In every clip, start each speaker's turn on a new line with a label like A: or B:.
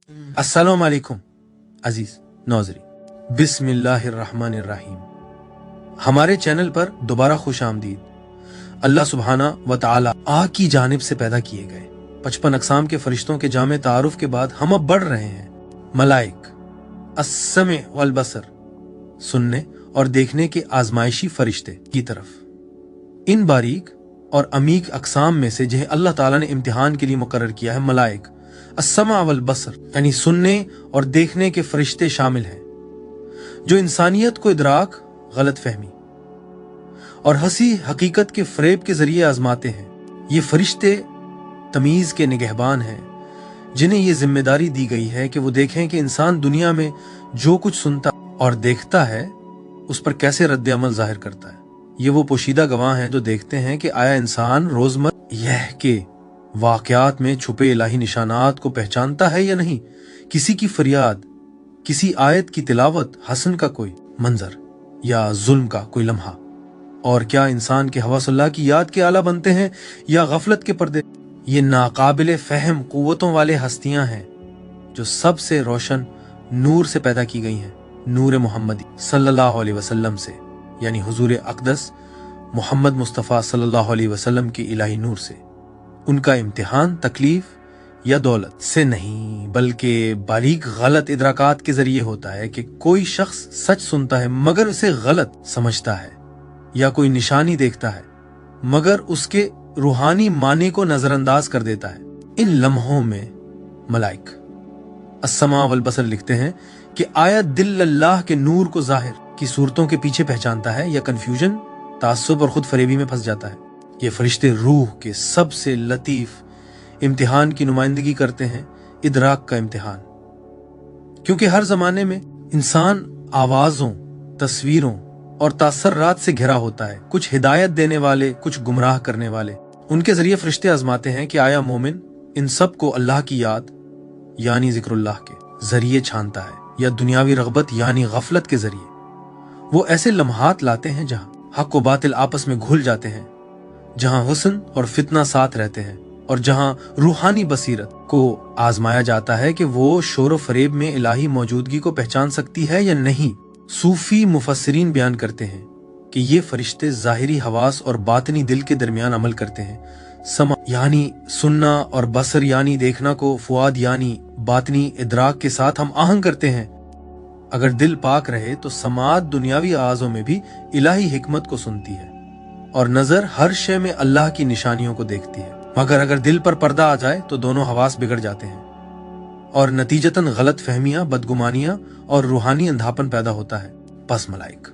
A: अस्सलाम वालेकुम अजीज नौजरी, बिस्मिल्लाहिर्रहमानिर्रहीम। हमारे चैनल पर दोबारा खुश आमदीद। अल्लाह सुब्हाना व तआला आग की जानिब से पैदा किए गए 55 अक़साम के फरिश्तों के जामे तारुफ के बाद हम अब बढ़ रहे हैं मलाइक, अस्समे वल बसर, सुनने और देखने के आजमाइशी फरिश्ते की तरफ। इन बारीक और अमीक अक़साम में से जिन्हें अल्लाह ताला ने इम्तिहान के लिए मुकर्रर किया है, मलाइक, अस्समा वल बसर यानी सुनने और देखने के फरिश्ते शामिल हैं, जो इंसानियत को इदराक, गलत फहमी और हंसी हकीकत के फरेब के जरिए आजमाते हैं। ये फरिश्ते तमीज के निगहबान हैं, जिन्हें ये जिम्मेदारी दी गई है कि वो देखें कि इंसान दुनिया में जो कुछ सुनता और देखता है उस पर कैसे रद्द अमल जाहिर करता है। ये वो पोशीदा गवाह हैं जो देखते हैं कि आया इंसान रोजमर्रा यह के वाकयात में छुपे इलाही निशानात को पहचानता है या नहीं। किसी की फरियाद, किसी आयत की तिलावत, हसन का कोई मंजर या जुल्म का कोई लम्हा, और क्या इंसान के हवासुल्लाह की याद के आला बनते हैं या गफलत के पर्दे। ये नाकाबिले फहम कुव्वतों वाले हस्तियां हैं जो सबसे रोशन नूर से पैदा की गई हैं, नूर मोहम्मदी सल्लल्लाहु अलैहि वसल्लम से, यानी हुजूर अक़दस मोहम्मद मुस्तफ़ा सल्लल्लाहु अलैहि वसल्लम के इलाही नूर से। उनका इम्तिहान तकलीफ या दौलत से नहीं, बल्कि बारीक गलत इदराकात के जरिए होता है कि कोई शख्स सच सुनता है मगर उसे गलत समझता है, या कोई निशानी देखता है मगर उसके रूहानी माने को नजरअंदाज कर देता है। इन लम्हों में मलाइक अस्समा वल बसर लिखते हैं कि आया दिल अल्लाह के नूर को जाहिर की सूरतों के पीछे पहचानता है या कंफ्यूजन, तासुब और खुद फरेबी में फंस जाता है। ये फरिश्ते रूह के सबसे लतीफ इम्तिहान की नुमाइंदगी करते हैं, इदराक का इम्तिहान। क्योंकि हर जमाने में इंसान आवाजों, तस्वीरों और तासर्रात से घिरा होता है, कुछ हिदायत देने वाले, कुछ गुमराह करने वाले। उनके जरिए फरिश्ते आजमाते हैं कि आया मोमिन इन सब को अल्लाह की याद यानी जिक्रुल्लाह के जरिए छानता है या दुनियावी रगबत यानी गफलत के जरिए। वो ऐसे लम्हात लाते हैं जहां हक व बातिल आपस में घुल जाते हैं, जहां हुस्न और फितना साथ रहते हैं, और जहां रूहानी बसीरत को आजमाया जाता है कि वो शोर व फरेब में इलाही मौजूदगी को पहचान सकती है या नहीं। सूफी मुफस्सिरीन बयान करते हैं कि ये फरिश्ते ज़ाहिरी हवास और बातनी दिल के दरमियान अमल करते हैं। समा यानी सुनना और बसर यानी देखना को फुआद यानी बातनी इदराक के साथ हम आहंग करते हैं। अगर दिल पाक रहे तो समात दुनियावी आवाज़ों में भी इलाही हिकमत को सुनती है, और नजर हर शय में अल्लाह की निशानियों को देखती है। मगर अगर दिल पर पर्दा आ जाए तो दोनों हवास बिगड़ जाते हैं और नतीजतन गलत फहमियां, बदगुमानियां और रूहानी अंधापन पैदा होता है। पस मलाइक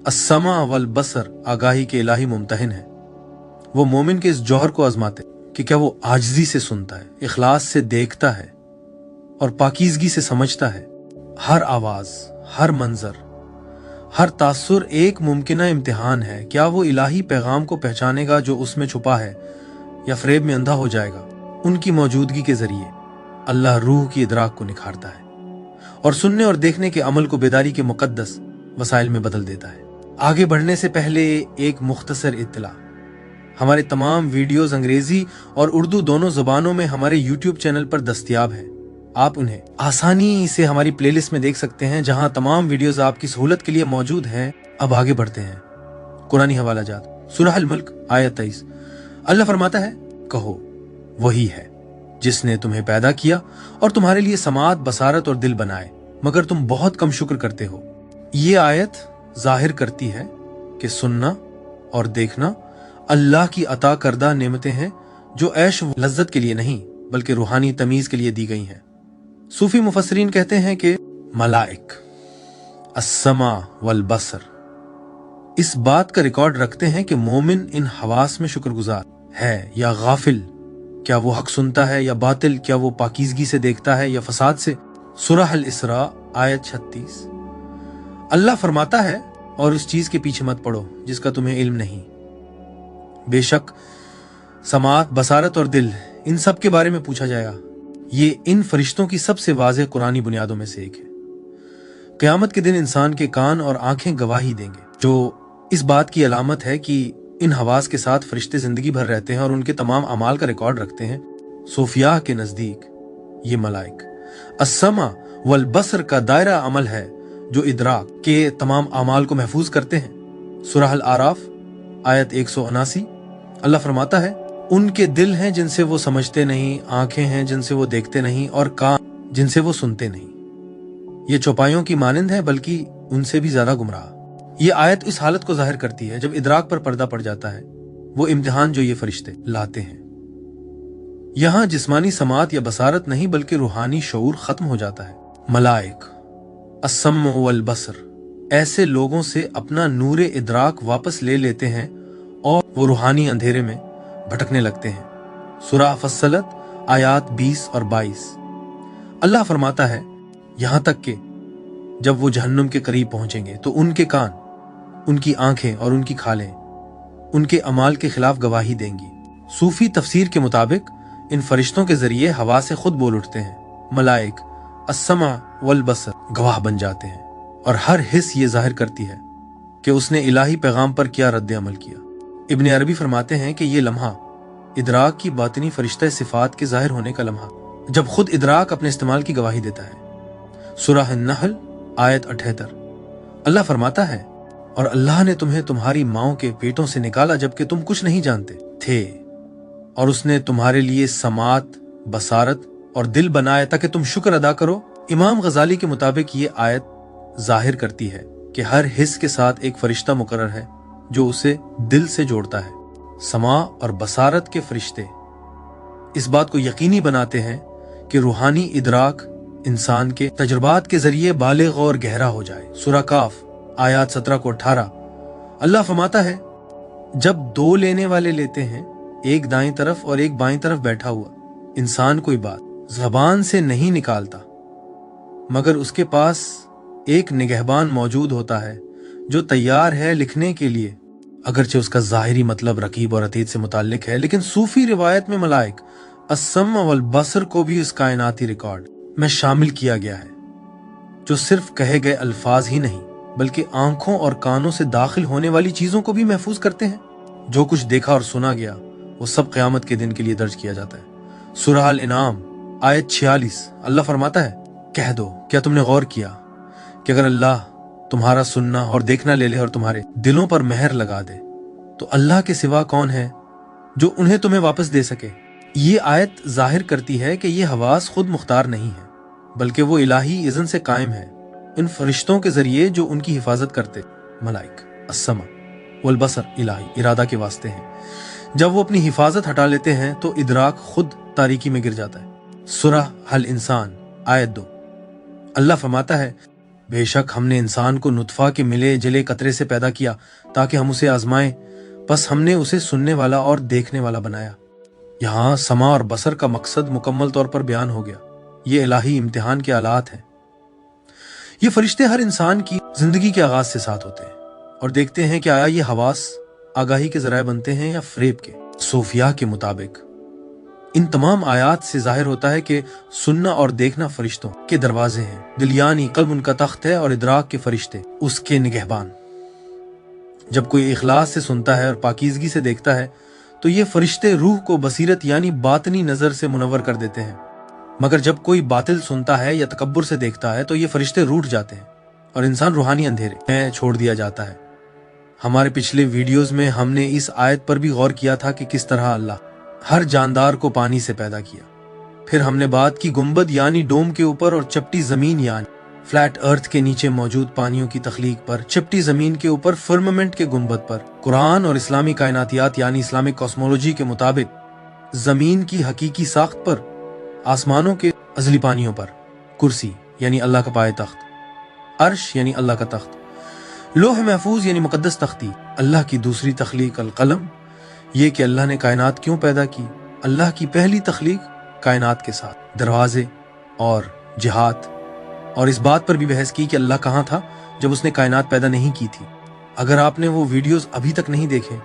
A: अस्समा वल बसर आगाही के इलाही मुमतहिन है। वो मोमिन के इस जौहर को आजमाते कि क्या वो आजिजी से सुनता है, इखलास से देखता है और पाकीज़गी से समझता है। हर आवाज, हर मंजर, हर तासुर एक मुमकिना इम्तिहान है। क्या वो इलाही पैगाम को पहचानेगा जो उसमें छुपा है, या फरेब में अंधा हो जाएगा। उनकी मौजूदगी के जरिए अल्लाह रूह की इदराक को निखारता है और सुनने और देखने के अमल को बेदारी के मुकद्दस वसाइल में बदल देता है। आगे बढ़ने से पहले एक मुख्तसर इत्तला। हमारे तमाम वीडियोस अंग्रेजी और उर्दू दोनों जुबानों में हमारे यूट्यूब चैनल पर दस्तयाब है। आप उन्हें आसानी से हमारी प्लेलिस्ट में देख सकते हैं, जहां तमाम वीडियोस आपकी सहूलत के लिए मौजूद हैं। अब आगे बढ़ते हैं। कुरानी हवाला जात, सूरह अल मुल्क आयत 23। अल्लाह फरमाता है, कहो वही है जिसने तुम्हें पैदा किया और तुम्हारे लिए समात, बसारत और दिल बनाए, मगर तुम बहुत कम शुक्र करते हो। ये आयत जाहिर करती है कि सुनना और देखना अल्लाह की अता करदा नेमतें हैं, जो ऐश व लज्जत के लिए नहीं बल्कि रूहानी तमीज के लिए दी गई हैं। सूफी मुफस्सिरीन कहते हैं कि मलाइक अस्समा वल बसर इस बात का रिकॉर्ड रखते हैं कि मोमिन इन हवास में शुक्रगुजार है या गाफिल। क्या वो हक सुनता है या बातिल, क्या वो पाकीज़गी से देखता है या फसाद से। सूरह अल इसरा आयत 36। अल्लाह फरमाता है, और उस चीज के पीछे मत पड़ो जिसका तुम्हें इल्म नहीं। बेशक समात, बसारत और दिल, इन सब के बारे में पूछा जाएगा। ये इन फरिश्तों की सबसे वाज़ेह कुरानी बुनियादों में से एक है। क़यामत के दिन इंसान के कान और आंखें गवाही देंगे, जो इस बात की अलामत है कि इन हवास के साथ फरिश्ते जिंदगी भर रहते हैं और उनके तमाम अमाल का रिकॉर्ड रखते हैं। सोफिया के नजदीक ये मलाइक अस्समा वल बसर का दायरा अमल है जो इदराक के तमाम अमाल को महफूज करते हैं। सूरह अल आराफ आयत 179। अल्लाह फरमाता है, उनके दिल हैं जिनसे वो समझते नहीं, आंखें हैं जिनसे वो देखते नहीं, और कान जिनसे वो सुनते नहीं। ये चौपाइयों की मानिंद है, बल्कि उनसे भी ज्यादा गुमराह। ये आयत इस हालत को जाहिर करती है जब इदराक पर पर्दा पड़ जाता है, वो इम्तिहान जो ये फरिश्ते लाते हैं। यहाँ जिस्मानी समात या बसारत नहीं बल्कि रूहानी शऊर खत्म हो जाता है। मलाइक अस्सम वल बसर ऐसे लोगों से अपना नूरे इदराक वापस ले लेते हैं और वो रूहानी अंधेरे में भटकने लगते हैं। सूरह फस्सलत आयात 20 और 22। अल्लाह फरमाता है, यहां तक कि जब वो जहन्नुम के करीब पहुंचेंगे तो उनके कान, उनकी आंखें और उनकी खालें उनके अमाल के खिलाफ गवाही देंगी। सूफी तफसीर के मुताबिक इन फरिश्तों के जरिए हवा से खुद बोल उठते हैं। मलाइक अस्समा वल बसर गवाह बन जाते हैं और हर हिस्स ये जाहिर करती है कि उसने इलाही पैगाम पर क्या रद्द अमल किया। इब्न अरबी फरमाते हैं कि ये लम्हा इदराक की बातिनी फरिश्ता सिफात के जाहिर होने का लम्हा, जब खुद इदराक अपने इस्तेमाल की गवाही देता है। सूरह नहल आयत 78। अल्लाह फरमाता है, और अल्लाह ने तुम्हें तुम्हारी माओं के पेटों से निकाला जबकि तुम कुछ नहीं जानते थे, और उसने तुम्हारे लिए समात, बसारत और दिल बनाए ताकि तुम शुक्र अदा करो। इमाम गजाली के मुताबिक ये आयत जाहिर करती है कि हर हिस्स के साथ एक फरिश्ता मुकर्रर है जो उसे दिल से जोड़ता है। समा और बसारत के फरिश्ते इस बात को यकीनी बनाते हैं कि रूहानी इदराक इंसान के तजुर्बात के जरिए बालिग और गहरा हो जाए। सूरह काफ आयात 17 को 18। अल्लाह फरमाता है, जब दो लेने वाले लेते हैं, एक दाईं तरफ और एक बाईं तरफ बैठा हुआ, इंसान कोई बात जबान से नहीं निकालता मगर उसके पास एक निगहबान मौजूद होता है जो तैयार है लिखने के लिए, अगरचे उसका जाहिरी मतलब रकीब और अतीत से मुताल्लिक है। लेकिन सूफी रिवायत में मलाइक अस्सम वल बसर को भी इस कायनाती रिकॉर्ड में शामिल किया गया है, जो सिर्फ कहे गए अल्फाज ही नहीं बल्कि आंखों और कानों से दाखिल होने वाली चीजों को भी महफूज करते हैं। जो कुछ देखा और सुना गया वो सब क़यामत के दिन के लिए दर्ज किया जाता है। सूरह अल इनाम आयत 46। अल्लाह फरमाता है, कह दो, क्या तुमने गौर किया कि अगर अल्लाह तुम्हारा सुनना और देखना ले ले और तुम्हारे दिलों पर मेहर लगा दे तो अल्लाह के सिवा कौन है जो उन्हें तुम्हें वापस दे सके। ये आयत जाहिर करती है कि ये हवास खुद मुख्तार नहीं है बल्कि वो इलाही इज़्न से कायम है इन फरिश्तों के जरिए जो उनकी हिफाजत करते। मलाइक अस्समा वल बसर इलाही इरादा के वास्ते हैं। जब वो अपनी हिफाजत हटा लेते हैं तो इदराक खुद तारीकी में गिर जाता है। सूरह अल इंसान आयत 2। अल्लाह फरमाता है, बेशक हमने इंसान को नुतफा के मिले जले कतरे से पैदा किया ताकि हम उसे आजमाएं, बस हमने उसे सुनने वाला और देखने वाला बनाया। यहाँ समा और बसर का मकसद मुकम्मल तौर पर बयान हो गया। ये इलाही इम्तिहान के आलात हैं। ये फरिश्ते हर इंसान की जिंदगी के आगाज से साथ होते हैं और देखते हैं कि आया ये हवास आगाही के जराए बनते हैं या फरेब के। सूफिया के मुताबिक इन तमाम आयात से जाहिर होता है कि सुनना और देखना फरिश्तों के दरवाजे हैं। दिल यानी कल्ब उनका तख्त है और इदराक के फरिश्ते उसके निगहबान। जब कोई इखलास से सुनता है और पाकीज़गी से देखता है तो ये फरिश्ते रूह को बसीरत यानी बातनी नजर से मुनव्वर कर देते हैं, मगर जब कोई बातिल सुनता है या तकब्बुर से देखता है तो ये फरिश्ते रूठ जाते हैं और इंसान रूहानी अंधेरे में छोड़ दिया जाता है। हमारे पिछले वीडियोस में हमने इस आयत पर भी गौर किया था कि किस तरह अल्लाह हर जानदार को पानी से पैदा किया। फिर हमने बात की गुंबद यानी डोम के ऊपर और चपटी जमीन यानी फ्लैट अर्थ के नीचे मौजूद पानियों की तख्लीक पर, चपटी जमीन के ऊपर फर्मामेंट के गुंबद पर। कुरान और इस्लामी कायनातियात यानी इस्लामिक कॉस्मोलॉजी के मुताबिक जमीन की हकीकी साख्त पर, आसमानों के अजली पानियों पर कुर्सी यानी अल्लाह का पाए तख्त, अर्श यानी अल्लाह का तख्त, लोह महफूज यानी मुकद्दस तख्ती, अल्लाह की दूसरी तख्लीक अल कलम। ये कि अल्लाह ने कायनात क्यों पैदा की। अल्लाह की पहली तख्लीक कायनात के साथ दरवाजे और जिहाद, और इस बात पर भी बहस की कि अल्लाह कहाँ था जब उसने कायनात पैदा नहीं की थी। अगर आपने वो वीडियोस अभी तक नहीं देखे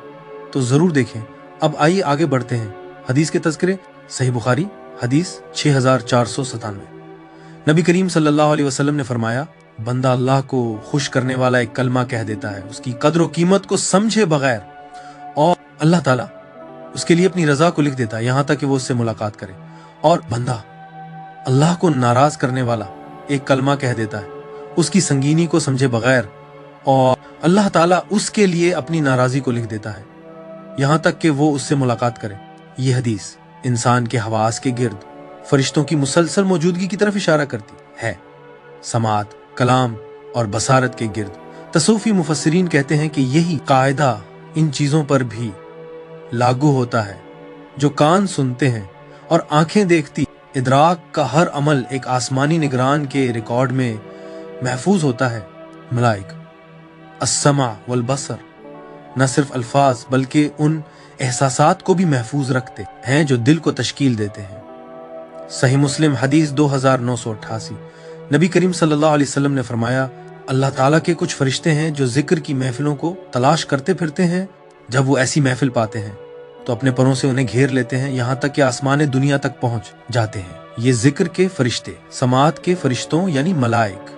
A: तो जरूर देखें। अब आइए आगे बढ़ते हैं। हदीस के तज़किरे, सही बुखारी हदीस 6497। नबी करीम सल्लल्लाहु अलैहि वसल्लम ने फरमाया, बंदा अल्लाह को खुश करने वाला एक कलमा कह देता है, उसकी कद्र और कीमत को समझे बगैर, और अल्लाह ताला उसके लिए अपनी रजा को लिख देता है यहाँ तक कि वो उससे मुलाकात करे। और बंदा अल्लाह को नाराज करने वाला एक कलमा कह देता है, उसकी संगीनी को समझे बगैर, और अल्लाह ताला उसके लिए अपनी नाराजी को लिख देता है, यहाँ तक कि वो उससे मुलाकात करे। ये हदीस इंसान के हवास के गिर्द फरिश्तों की मुसलसल मौजूदगी की तरफ इशारा करती है। समात, कलाम और बसारत के गिर्द तसूफी मुफस्सिरीन कहते हैं कि यही कायदा इन चीजों पर भी लागू होता है जो कान सुनते हैं और आंखें देखती। इदराक का हर अमल एक आसमानी निगरान के रिकॉर्ड में महफूज होता है। मलाइक अस्समा वल बसर न सिर्फ अल्फाज बल्कि उन एहसासात को भी महफूज रखते हैं जो दिल को तश्कील देते हैं। सही मुस्लिम हदीस 2988, नबी करीम सल्लल्लाहु अलैहि वसल्लम ने फरमाया, अल्लाह ताला के कुछ फरिश्ते हैं जो जिक्र की महफिलों को तलाश करते फिरते हैं। जब वो ऐसी महफिल पाते हैं तो अपने परों से उन्हें घेर लेते हैं, यहाँ तक कि आसमान दुनिया तक पहुंच जाते हैं। ये जिक्र के फरिश्ते समात के फरिश्तों यानी मलाइक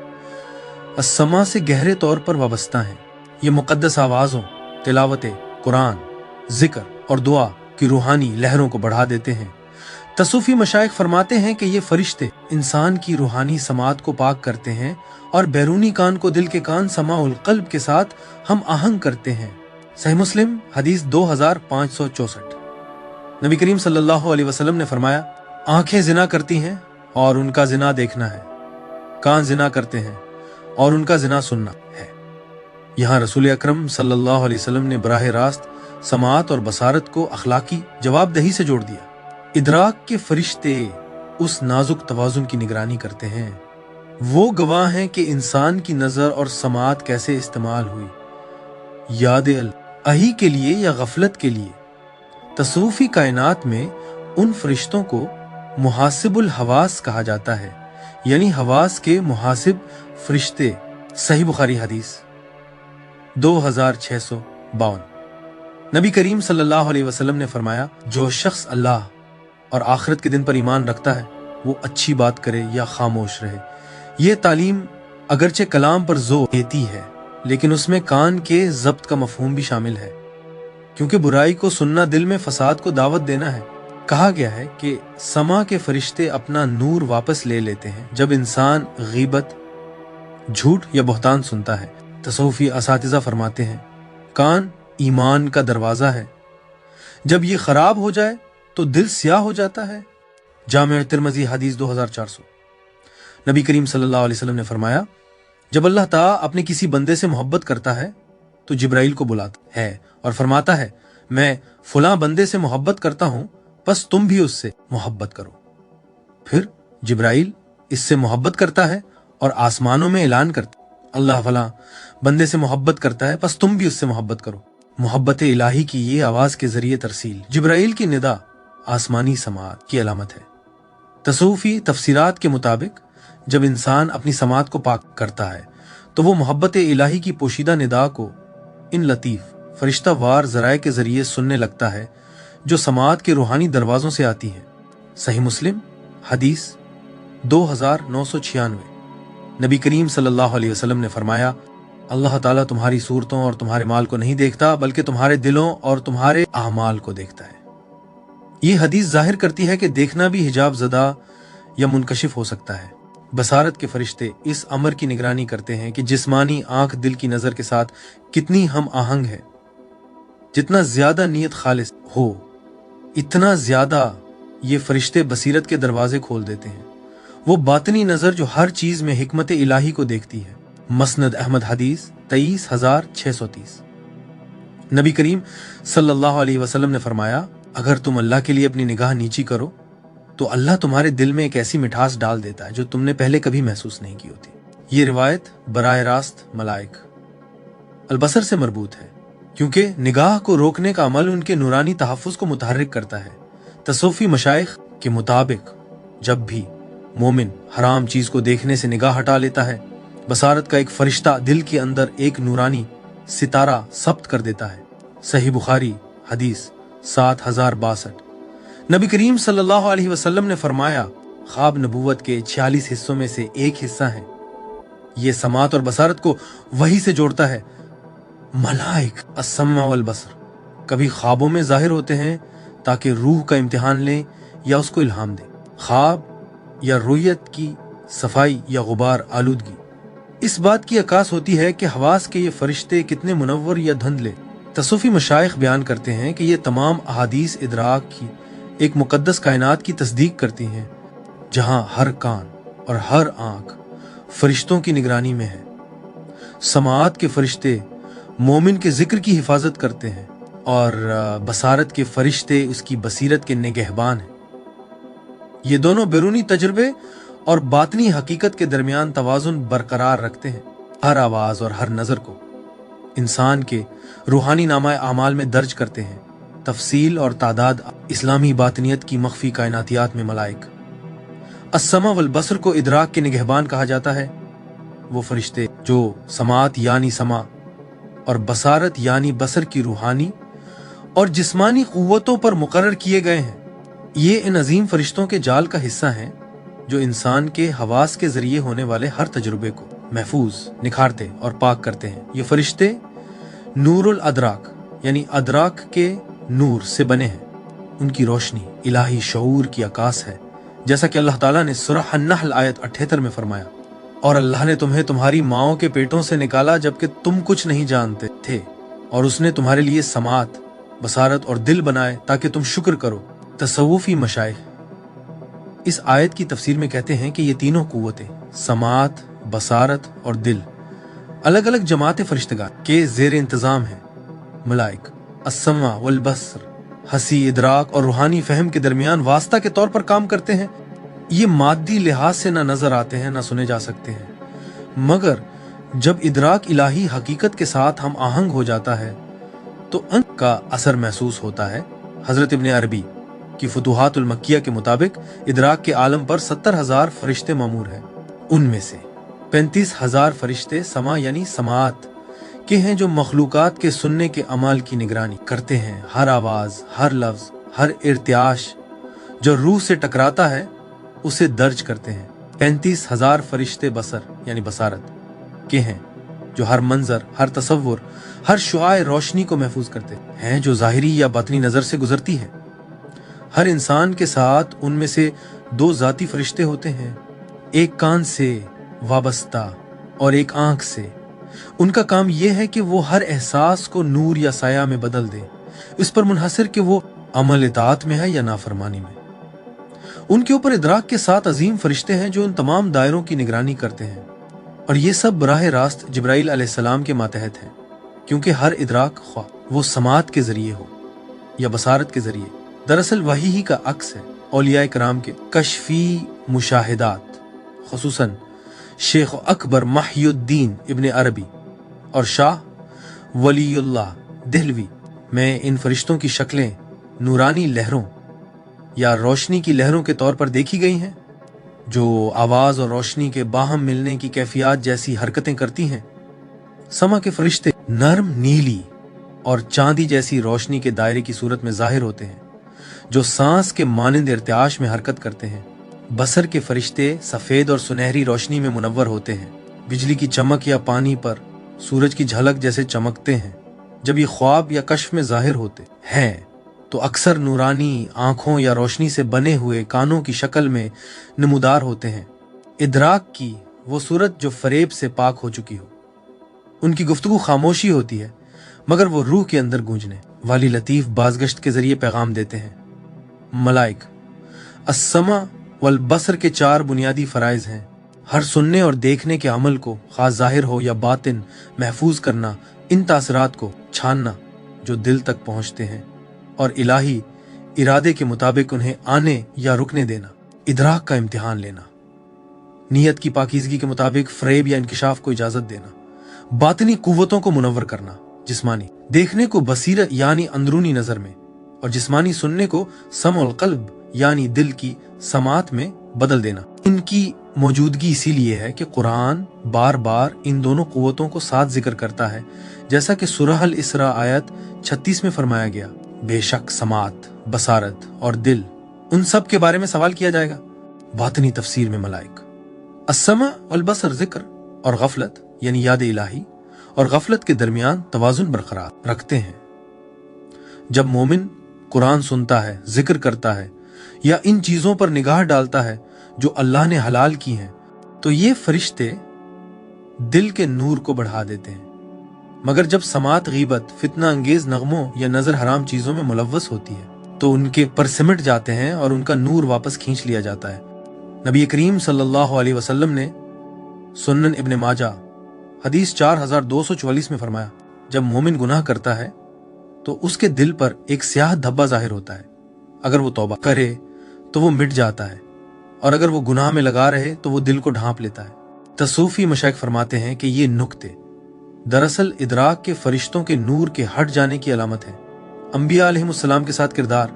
A: अस्समा से गहरे तौर पर वाबस्ता हैं। ये मुकद्दस आवाजों, तिलावत कुरान, जिक्र और दुआ की रूहानी लहरों को बढ़ा देते हैं। तसूफी मशाइख फरमाते हैं कि ये फरिश्ते इंसान की रूहानी समात को पाक करते हैं और बैरूनी कान को दिल के कान समाउल कल्ब के साथ हम आहंग करते हैं। सही मुस्लिम हदीस 2564, नबी करीम सल्लल्लाहु अलैहि वसल्लम ने फरमाया, आंखें जिना करती हैं और उनका जिना देखना है, कान जिना करते हैं और उनका जिना सुनना है। यहाँ रसूल अकरम सल्लल्लाहु अलैहि वसल्लम ने बराह रास्त समात और बसारत को अखलाकी जवाबदही से जोड़ दिया। इदराक के फरिश्ते उस नाजुक तवाजुन की निगरानी करते हैं। वो गवाह हैं कि इंसान की नजर और समात कैसे इस्तेमाल हुई, याद अही के लिए या गफलत के लिए। तसूफी कायनात में उन फरिश्तों को मुहासिबुल हवास कहा जाता है, यानी हवास के मुहासिब फरिश्ते। सही बुखारी हदीस 2652, नबी करीम सल्लल्लाहु अलैहि वसल्लम ने फरमाया, जो शख्स अल्लाह और आखिरत के दिन पर ईमान रखता है वो अच्छी बात करे या खामोश रहे। ये तालीम अगरचे कलाम पर जोर देती है लेकिन उसमें कान के जब्त का मफहूम भी शामिल है, क्योंकि बुराई को सुनना दिल में फसाद को दावत देना है। कहा गया है कि समा के फरिश्ते अपना नूर वापस ले लेते हैं जब इंसान गीबत, झूठ या बहतान सुनता है। तसौफी असातिज़ा फरमाते हैं, कान ईमान का दरवाजा है, जब ये खराब हो जाए तो दिल स्याह हो जाता है। जामे तिरमिज़ी हदीस 2400, नबी करीम सल्लल्लाहु अलैहि वसल्लम ने फरमाया, जब अल्लाह ताला अपने किसी बंदे से मोहब्बत करता है तो जिब्राइल को बुलाता है और फरमाता है, मैं फलां बंदे से मोहब्बत करता हूं, बस तुम भी उससे मोहब्बत करो। फिर जिब्राइल इससे मोहब्बत करता है और आसमानों में ऐलान करता है, अल्लाह फलां बंदे से मोहब्बत करता है, बस तुम भी उससे मोहब्बत करो। मोहब्बत इलाही की ये आवाज के जरिए तरसील जिब्राइल की निदा आसमानी समात की अलामत है। तसूफी तफसीरात के मुताबिक जब इंसान अपनी समात को पाक करता है तो वो मोहब्बत इलाही की पोशीदा निदा को इन लतीफ फरिश्ता वार जराए के जरिए सुनने लगता है जो समात के रूहानी दरवाजों से आती है। सही मुस्लिम हदीस 2996, नबी करीम सल्लल्लाहु अलैहि वसल्लम ने फरमाया, अल्लाह ताला तुम्हारी सूरतों और तुम्हारे माल को नहीं देखता बल्कि तुम्हारे दिलों और तुम्हारे आमाल को देखता है। ये हदीस जाहिर करती है कि देखना भी हिजाब ज़दा या मुनकशिफ हो सकता है। बसारत के फरिश्ते इस अमर की निगरानी करते हैं कि जिस्मानी आंख दिल की नजर के साथ कितनी हम आहंग है। जितना ज्यादा नीयत खालिस हो इतना ज्यादा ये फरिश्ते बसीरत के दरवाजे खोल देते हैं। वो बातनी नजर जो हर चीज में हिकमत इलाही को देखती है। मसनद अहमद हदीस 23630, नबी करीम सल्लल्लाहु अलैहि वसल्लम ने फरमाया, अगर तुम अल्लाह के लिए अपनी निगाह नीची करो तो अल्लाह तुम्हारे दिल में एक ऐसी मिठास डाल देता है जो तुमने पहले कभी महसूस नहीं की होती। ये रिवायत बराह रास्त मलाइक अलबसर से मरबूत है, क्योंकि निगाह को रोकने का अमल उनके नूरानी तहफ़्फ़ुज़ को मुतहर्रिक करता है। तसूफी मशाइख के मुताबिक जब भी मोमिन हराम चीज को देखने से निगाह हटा लेता है, बसारत का एक फरिश्ता दिल के अंदर एक नूरानी सितारा सब्त कर देता है। सही बुखारी हदीस 7062, नबी करीम सल्लल्लाहु अलैहि वसल्लम ने फरमाया, ख्वाब नबूवत के 46 हिस्सों में से एक हिस्सा है। ये समात और बसारत को वही से जोड़ता है। मलाइक अस्समा वल बसर कभी ख्वाबों में जाहिर होते हैं ताकि रूह का इम्तिहान लें या उसको इल्हाम दें। ख्वाब या रुयत की सफाई या गुबार आलूदगी। इस बात की अकास होती है कि हवास के ये फरिश्ते कितने मुनव्वर या धुंधले। तसूफी मशाइख बयान करते हैं कि ये तमाम अहादीस इदराक की एक मुकद्दस कायनात की तस्दीक करती हैं, जहां हर कान और हर आंख फरिश्तों की निगरानी में है। समात के फरिश्ते मोमिन के जिक्र की हिफाजत करते हैं और बसारत के फरिश्ते उसकी बसीरत के निगहबान हैं। ये दोनों बैरूनी तजुर्बे और बातनी हकीकत के दरमियान तवाजुन बरकरार रखते हैं। हर आवाज और हर नजर को इंसान के रूहानी नामा आमाल में दर्ज करते हैं। तफसील और तादाद इस्लामी बातनियत की मख्फी कायनातियात में मलाइक। अस्समा वल बसर को इदराक के निगहबान कहा जाता है। वो फरिश्ते जो समात यानी समा और बसारत यानी बसर की रूहानी और जिस्मानी कुव्वतों पर मुकर्रर किए गए हैं, ये इन अजीम फरिश्तों के जाल का हिस्सा हैं जो इंसान के हवास के जरिए होने वाले हर तजुर्बे को महफूज, निखारते और पाक करते हैं। ये फरिश्ते नूरुल अदराक यानी अदराक के नूर से बने हैं। उनकी रोशनी इलाही शऊर की आकाश है, जैसा कि अल्लाह ताला ने सूरह अन-नहल आयत 78 में फरमाया, और अल्लाह ने तुम्हें तुम्हारी माओं के पेटों से निकाला जबकि तुम कुछ नहीं जानते थे, और उसने तुम्हारे लिए समात, बसारत और दिल बनाए ताकि तुम शुक्र करो। तसव्वुफी मशाइख इस आयत की तफसीर में कहते हैं कि ये तीनों कुव्वतें समात, बसारत और दिल अलग अलग जमात फरिश्तगान के जेर इंतजाम हैं। मलाइक अस्समा वल बसर हसी, इदराक और रूहानी फहम के दरमियान वास्ता के तौर पर काम करते हैं। ये मादी लिहाज से ना नजर आते हैं, ना सुने जा सकते हैं, मगर जब इदराक इलाही हकीकत के साथ हम आहंग हो जाता है तो अंक का असर महसूस होता है। हजरत इब्न अरबी की फुतुहातुल मक्किया के मुताबिक इदराक के आलम पर 70,000 फरिश्ते मामूर हैं। उनमें से 35,000 फरिश्ते समा यानी समात के हैं, जो मखलूकात के सुनने के अमाल की निगरानी करते हैं। हर आवाज, हर लफ्ज, हर इर्तियाश जो रूह से टकराता है उसे दर्ज करते हैं। 35,000 फरिश्ते बसर यानी बसारत के हैं, जो हर मंजर, हर तसव्वुर, हर शुआए रोशनी को महफूज करते हैं, जो ज़ाहिरी या बातनी नजर से गुजरती है। हर इंसान के साथ उनमें से 2 जाती फरिश्ते होते हैं, एक कान से वाबस्ता और एक आंख से। उनका काम यह है कि वो हर एहसास को नूर या साया में बदल दे, इस पर मुनहसर कि वो अमल इताअत में है या नाफरमानी में। उनके ऊपर इदराक के 7 अजीम फरिश्ते हैं जो उन तमाम दायरों की निगरानी करते हैं, और ये सब बराह रास्त जिब्राइल अलैहिस्सलाम के मातहत है, क्योंकि हर इदराक ख्वाह वो समात के जरिए हो या बसारत के जरिए, दरअसल वही ही का अक्स है। औलिया कराम के कशफी मुशाहिदात, खुसूसन शेख अकबर महियुद्दीन इब्न अरबी और शाह वलीउल्लाह देहलवी में इन फरिश्तों की शक्लें नूरानी लहरों या रोशनी की लहरों के तौर पर देखी गई हैं, जो आवाज और रोशनी के बाहम मिलने की कैफियत जैसी हरकतें करती हैं। समा के फरिश्ते नर्म नीली और चांदी जैसी रोशनी के दायरे की सूरत में जाहिर होते हैं, जो सांस के मानिंद इर्तियाश में हरकत करते हैं। बसर के फरिश्ते सफेद और सुनहरी रोशनी में मुनव्वर होते हैं, बिजली की चमक या पानी पर सूरज की झलक जैसे चमकते हैं। जब ये ख्वाब या कश्फ में जाहिर होते हैं तो अक्सर नूरानी आंखों या रोशनी से बने हुए कानों की शक्ल में नमूदार होते हैं, इदराक की वो सूरत जो फरेब से पाक हो चुकी हो। उनकी गुफ्तगू खामोशी होती है, मगर वो रूह के अंदर गूंजने वाली लतीफ बाजगश्त के जरिए पैगाम देते हैं। मलाइक अस्समा वल बसर के 4 बुनियादी फराइज हैं। हर सुनने और देखने के अमल को, खास जाहिर हो या बातिन, महफूज करना, इन तासरात को छानना जो दिल तक पहुंचते हैं, और इलाही इरादे के मुताबिक उन्हें आने या रुकने देना। इदराक का इम्तिहान लेना, नीयत की पाकीज़गी के मुताबिक फरेब या इंकिशाफ को इजाजत देना, बातिनी कुव्वतों को मुनव्वर करना, जिस्मानी देखने को बसीरत यानी अंदरूनी नजर में, और जिस्मानी सुनने को समउल क़ल्ब यानी दिल की समात में बदल देना। इनकी मौजूदगी इसीलिए है कि कुरान बार बार इन दोनों कुव्वतों को साथ जिक्र करता है, जैसा कि सूरह अल इसरा आयत 36 में फरमाया गया, बेशक समात, बसारत और दिल, उन सब के बारे में सवाल किया जाएगा। बातनी तफसीर में मलाइक अस्समा वल बसर जिक्र और गफलत यानी याद इलाही और गफलत के दरमियान तवाजुन बरकरार रखते हैं। जब मोमिन कुरान सुनता है, जिक्र करता है या इन चीजों पर निगाह डालता है जो अल्लाह ने हलाल की हैं, तो ये फरिश्ते दिल के नूर को बढ़ा देते हैं। मगर जब समात गीबत, फितना अंगेज नगमों या नजर हराम चीजों में मुलव्वस होती है तो उनके पर सिमट जाते हैं और उनका नूर वापस खींच लिया जाता है। नबी करीम सल्लल्लाहु अलैहि वसल्लम ने सुनन इब्न माजा हदीस 4244 में फरमाया, जब मोमिन गुनाह करता है तो उसके दिल पर एक स्याह धब्बा जाहिर होता है। अगर वो तौबा करे तो वो मिट जाता है, और अगर वो गुनाह में लगा रहे तो वो दिल को ढांप लेता है। तसूफी मशाइख फरमाते हैं कि ये नुक्ते दरअसल इदराक के फरिश्तों के नूर के हट जाने की अलामत है। अंबिया अलैहिमुस्सलाम के साथ किरदार।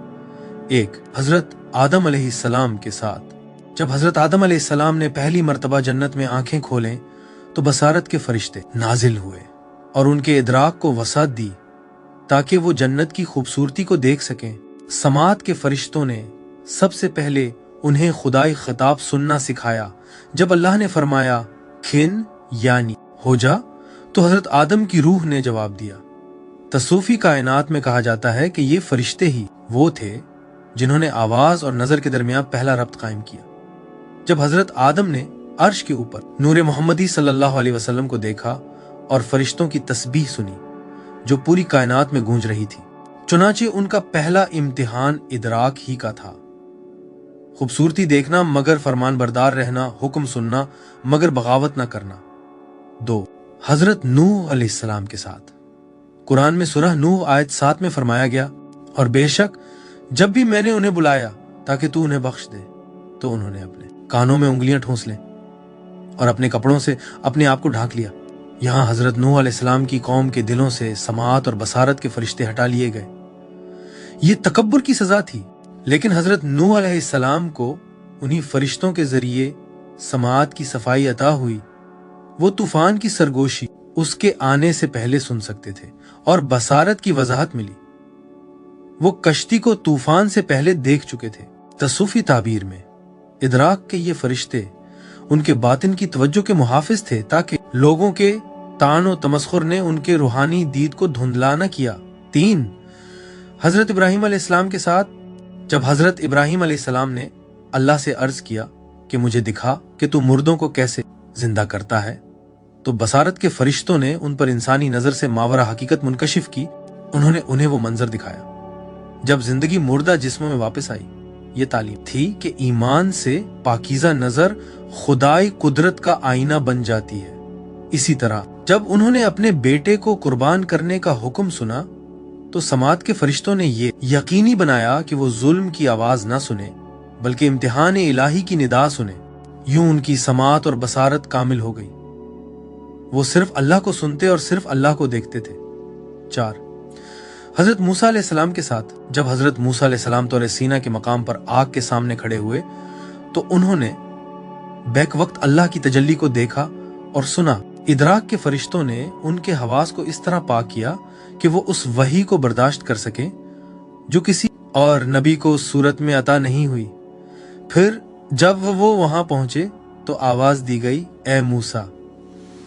A: एक, हजरत आदम अलैहिस्सलाम के साथ। जब हजरत आदम अलैहिस्सलाम ने पहली मर्तबा जन्नत में आंखें खोलें तो बसारत के फरिश्ते नाजिल हुए और उनके इदराक को वसात दी ताकि वो जन्नत की खूबसूरती को देख सकें। समात के फरिश्तों ने सबसे पहले उन्हें खुदाई खिताब सुनना सिखाया। जब अल्लाह ने फरमाया खिन यानी हो जा, तो हजरत आदम की रूह ने जवाब दिया। तसूफी कायनात में कहा जाता है कि ये फरिश्ते ही वो थे जिन्होंने आवाज और नजर के दरमियान पहला रब्त कायम किया। जब हजरत आदम ने अर्श के ऊपर नूर मोहम्मदी सल्लल्लाहु अलैहि वसल्लम को देखा और फरिश्तों की तस्बीह सुनी जो पूरी कायनात में गूंज रही थी, चुनाचे उनका पहला इम्तिहान इदराक ही का था। खूबसूरती देखना मगर फरमान बरदार रहना, हुक्म सुनना मगर बगावत न करना। 2, हजरत नूह अलैहिस्सलाम के साथ। कुरान में सूरह नूह आयत 7 में फरमाया गया, और बेशक जब भी मैंने उन्हें बुलाया ताकि तू उन्हें बख्श दे तो उन्होंने अपने कानों में उंगलियां ठूंस लें और अपने कपड़ों से अपने आप को ढांक लिया। यहां हजरत नूह अलैहिस्सलाम की कौम के दिलों से समात और बसारत के फरिश्ते हटा लिए गए। ये तकब्बुर की सजा थी, लेकिन हजरत नूह अलैहिस्सलाम को उन्हीं फरिश्तों के जरिए समात की सफाई अता हुई। वो तूफान की सरगोशी उसके आने से पहले सुन सकते थे और बसारत की वजाहत मिली। वो कश्ती को तूफान से पहले देख चुके थे। तसूफी ताबीर में इदराक के ये फरिश्ते उनके बातिन की तवज्जो के मुहाफिज थे ताकि लोगों के तान और तमस्खुर ने उनके रूहानी दीद को धुंधला न किया। 3, हजरत इब्राहिम अलैहिस्सलाम के साथ। जब हजरत इब्राहिम अलैहिस्सलाम ने अल्लाह से अर्ज किया कि मुझे दिखा कि तू मुर्दों को कैसे जिंदा करता है, तो बसारत के फरिश्तों ने उन पर इंसानी नजर से मावरा हकीकत मुनकशिफ की। उन्होंने उन्हें वो मंजर दिखाया जब जिंदगी मुर्दा जिस्मों में वापस आई। ये तालीम थी कि ईमान से पाकीज़ा नजर खुदाई कुदरत का आईना बन जाती है। इसी तरह जब उन्होंने अपने बेटे को कुर्बान करने का हुक्म सुना तो समात के फरिश्तों ने ये यकीनी बनाया कि वो जुल्म की आवाज न सुने बल्कि इम्तिहान इलाही की निदा सुने। यूं उनकी समात और बसारत कामिल हो गई। वो सिर्फ अल्लाह को सुनते और सिर्फ अल्लाह को देखते थे। 4, हजरत मूसा अलैहिस्सलाम के साथ। जब हजरत मूसा अलैहिस्सलाम तौर सीना के मकाम पर आग के सामने खड़े हुए तो उन्होंने बैक वक्त अल्लाह की तजल्ली को देखा और सुना। इदराक के फरिश्तों ने उनके हवास को इस तरह पाक किया कि वो उस वही को बर्दाश्त कर सके जो किसी और नबी को उस सूरत में अता नहीं हुई। फिर जब वो वहां पहुंचे तो आवाज दी गई, ए मूसा,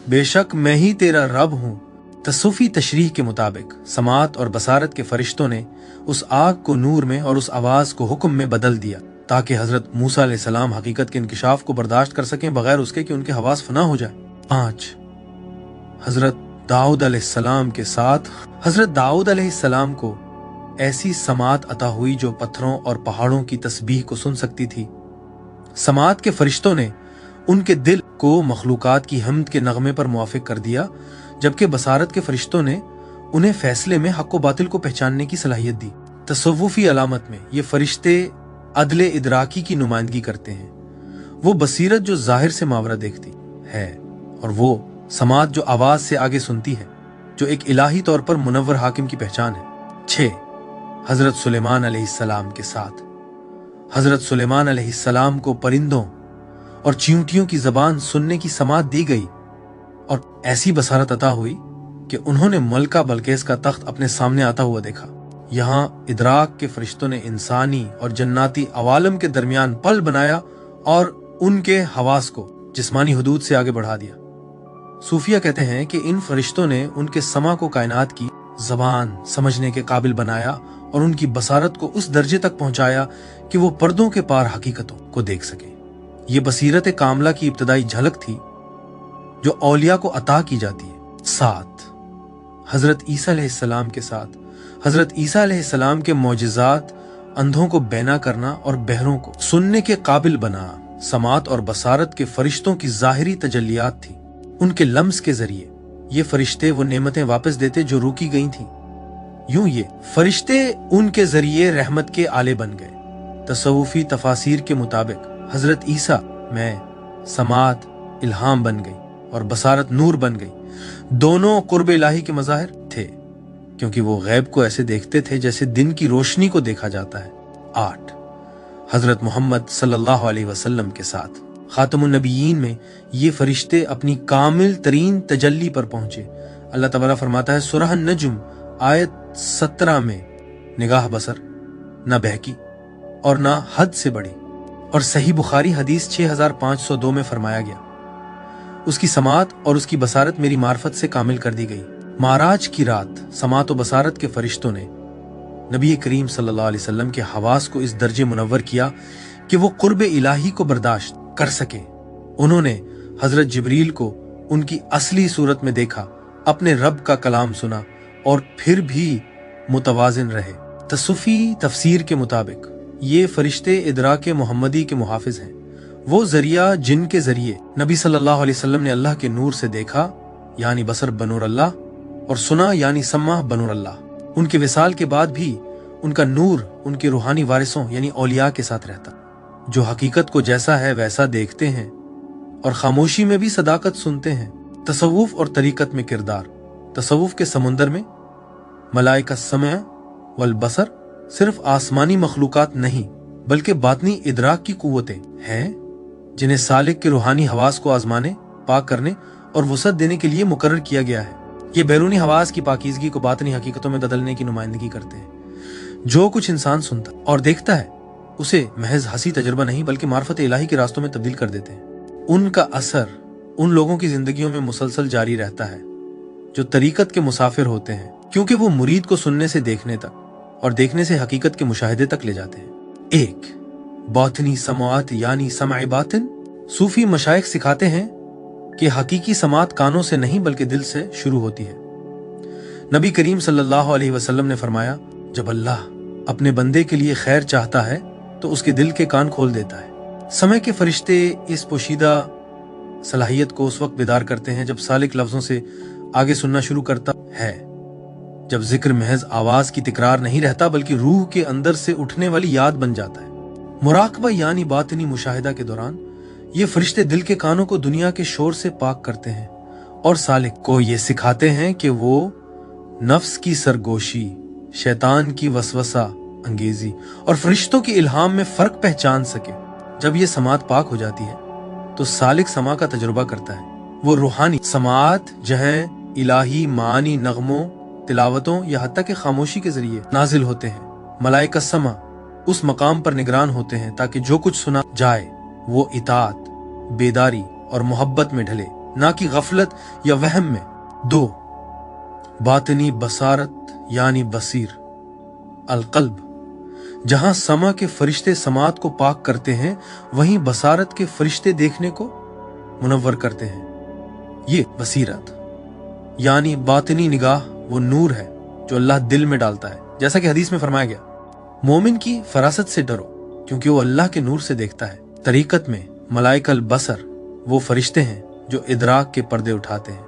A: बेशक मैं ही तेरा रब हूं। तसूफी तशरीह के मुताबिक समात और बसारत के फरिश्तों ने उस आग को नूर में और उस आवाज को हुक्म में बदल दिया ताकि हजरत मूसा अलैहिस्सलाम हकीकत के इंकिशाफ को बर्दाश्त कर सकें बगैर उसके कि उनके हवास फना हो जाए। 5, हजरत दाऊद अलैहिस्सलाम के साथ। हजरत दाऊद अलैहिस्सलाम को ऐसी समात अता हुई जो पत्थरों और पहाड़ों की तस्बीह को सुन सकती थी। समात के फरिश्तों ने उनके दिल को मखलूकात की हम्द के नगमे पर मुआफिक कर दिया, जबकि बसारत के फरिश्तों ने उन्हें फैसले में हक व बातिल को पहचानने की सलाहियत दी। तसव्वुफी अलामत में ये फरिश्ते अदले इदराकी की नुमाइंदगी करते हैं। वो बसीरत जो जाहिर से मावरा देखती है और वो समात जो आवाज से आगे सुनती है, जो एक इलाही तौर पर मुनव्वर हाकिम की पहचान है। 6, हजरत सुलेमान अलैहिस्सलाम के साथ। हजरत सुलेमान अलैहिस्सलाम को परिंदों और चींटियों की जबान सुनने की समात दी गई और ऐसी बसारत अता हुई कि उन्होंने मलका बल्केस का तख्त अपने सामने आता हुआ देखा। यहाँ इदराक के फरिश्तों ने इंसानी और जन्नाती अवालम के दरमियान पल बनाया और उनके हवास को जिस्मानी हुदूद से आगे बढ़ा दिया। सूफिया कहते हैं कि इन फरिश्तों ने उनके समा को कायनात की जबान समझने के काबिल बनाया और उनकी बसारत को उस दर्जे तक पहुंचाया कि वो पर्दों के पार हकीकतों को देख सके। ये बसीरत कामला की इब्तदाई झलक थी जो औलिया को अता की जाती है। 7, हजरत ईसा अलैहिस्सलाम के साथ हजरत ईसा अलैहिस्सलाम के मौजिज़ात अंधों को बैना करना और बहरों को सुनने के काबिल बना समात और बसारत के फरिश्तों की ज़ाहिरी तजल्लियात थी। उनके लम्स के जरिए ये फरिश्ते वो नेमतें वापस देते जो रुकी गई थीं। यूं ये फरिश्ते उनके जरिए रहमत के आले बन गए। तसव्वुफी तफासिर के मुताबिक हजरत ईसा में समात इल्हाम बन गई और बसारत नूर बन गई। दोनों कुर्ब इलाही के मज़ाहिर थे क्योंकि वो गैब को ऐसे देखते थे जैसे दिन की रोशनी को देखा जाता है। 8, हजरत मोहम्मद सल्लल्लाहु अलैहि वसल्लम के साथ खातमुन नबीयीन में ये फरिश्ते अपनी कामिल तरीन तजल्ली पर पहुंचे। अल्लाह तबाला फरमाता है सूरह नज्म आयत 17 में, निगाह बसर न बहकी और न हद से बड़ी। और सही बुखारी हदीस 6502 में फरमाया गया, उसकी समात और उसकी बसारत मेरी मार्फत से कामिल कर दी गई। माराज की रात समात व बसारत के फरिश्तों ने नबी करीम सल्लल्लाहु अलैहि वसल्लम के हवास को इस दर्जे मुनव्वर किया कि वो कुर्ब इलाही को बर्दाश्त कर सके। उन्होंने हजरत जिब्रील को उनकी असली सूरत में देखा, अपने रब का कलाम सुना और फिर भी मुतवाजिन रहे। तसुफी तफसीर के मुताबिक ये फरिश्ते इदराक मोहम्मदी के मुहाफिज हैं, वो जरिया जिनके जरिए नबी सल्लल्लाहु अलैहि वसल्लम ने अल्लाह के नूर से देखा यानी बसर बनूर अल्लाह और सुना यानी सम्मा बनूर अल्लाह। उनके विसाल के बाद भी उनका नूर उनके रूहानी वारिसों यानी औलिया के साथ रहता, जो हकीकत को जैसा है वैसा देखते हैं और खामोशी में भी सदाकत सुनते हैं। तसव्वुफ और तरीकत में किरदार। तसव्वुफ के समुंदर में मलाइका समय वल बसर सिर्फ आसमानी मखलूकात नहीं बल्कि बातनी इदराक की कुव्वतें हैं जिन्हें सालिक के रूहानी हवास को आजमाने, पाक करने और वसअत देने के लिए मुकर्रर किया गया है। ये बैरूनी हवास की पाकीज़गी को बातनी हकीकतों में बदलने की नुमाइंदगी करते हैं। जो कुछ इंसान सुनता और देखता है उसे महज हंसी तजुर्बा नहीं बल्कि मार्फत इलाही के रास्तों में तब्दील कर देते हैं। उनका असर उन लोगों की जिंदगियों में मुसलसल जारी रहता है जो तरीकत के मुसाफिर होते हैं, क्योंकि वो मुरीद को सुनने से देखने तक और देखने से हकीकत के मुशाहिदे तक ले जाते हैं। 1, बातनी समात यानी समाए बातिन। सूफी मशाइख सिखाते हैं कि हकीकी समात कानों से नहीं बल्कि दिल से शुरू होती है। नबी करीम सल्लल्लाहु अलैहि वसल्लम ने फरमाया, जब अल्लाह अपने बंदे के लिए खैर चाहता है तो उसके दिल के कान खोल देता है। समय के फरिश्ते इस पोशीदा सलाहियत को उस वक्त बेदार करते हैं जब सालिक लफ्जों से आगे सुनना शुरू करता है, जब जिक्र महज आवाज की तिकरार नहीं रहता बल्कि रूह के अंदर से उठने वाली याद बन जाता है। मुराकबा यानी बातिनी मुशाहिदा के दौरान ये फरिश्ते दिल के कानों को दुनिया के शोर से पाक करते हैं और सालिक को ये सिखाते हैं कि वो नफ्स की सरगोशी, शैतान की वसवसा अंगेजी और फरिश्तों की इल्हाम में फर्क पहचान सके। जब ये समात पाक हो जाती है तो सालिक समा का तजुर्बा करता है। वो रूहानी समात जहाँ इलाही मानी नगमों, तिलावतों या हत्ता के खामोशी के जरिए नाजिल होते हैं। मलाइका समा उस मकाम पर निगरान होते हैं ताकि जो कुछ सुना जाए वो इताअत, बेदारी और मोहब्बत में ढले, ना कि गफलत या वहम में। 2, बातनी बसारत यानी बसीर अलकल्ब। जहां समा के फरिश्ते समात को पाक करते हैं वहीं बसारत के फरिश्ते देखने को मुनव्वर करते हैं। ये बसीरत यानी बातनी निगाह वो नूर है जो अल्लाह दिल में डालता है। जैसा कि हदीस में फरमाया गया, मोमिन की फरासत से डरो क्योंकि वो अल्लाह के नूर से देखता है। तरीकत में मलाइकल बसर वो फरिश्ते हैं जो इदराक के पर्दे उठाते हैं।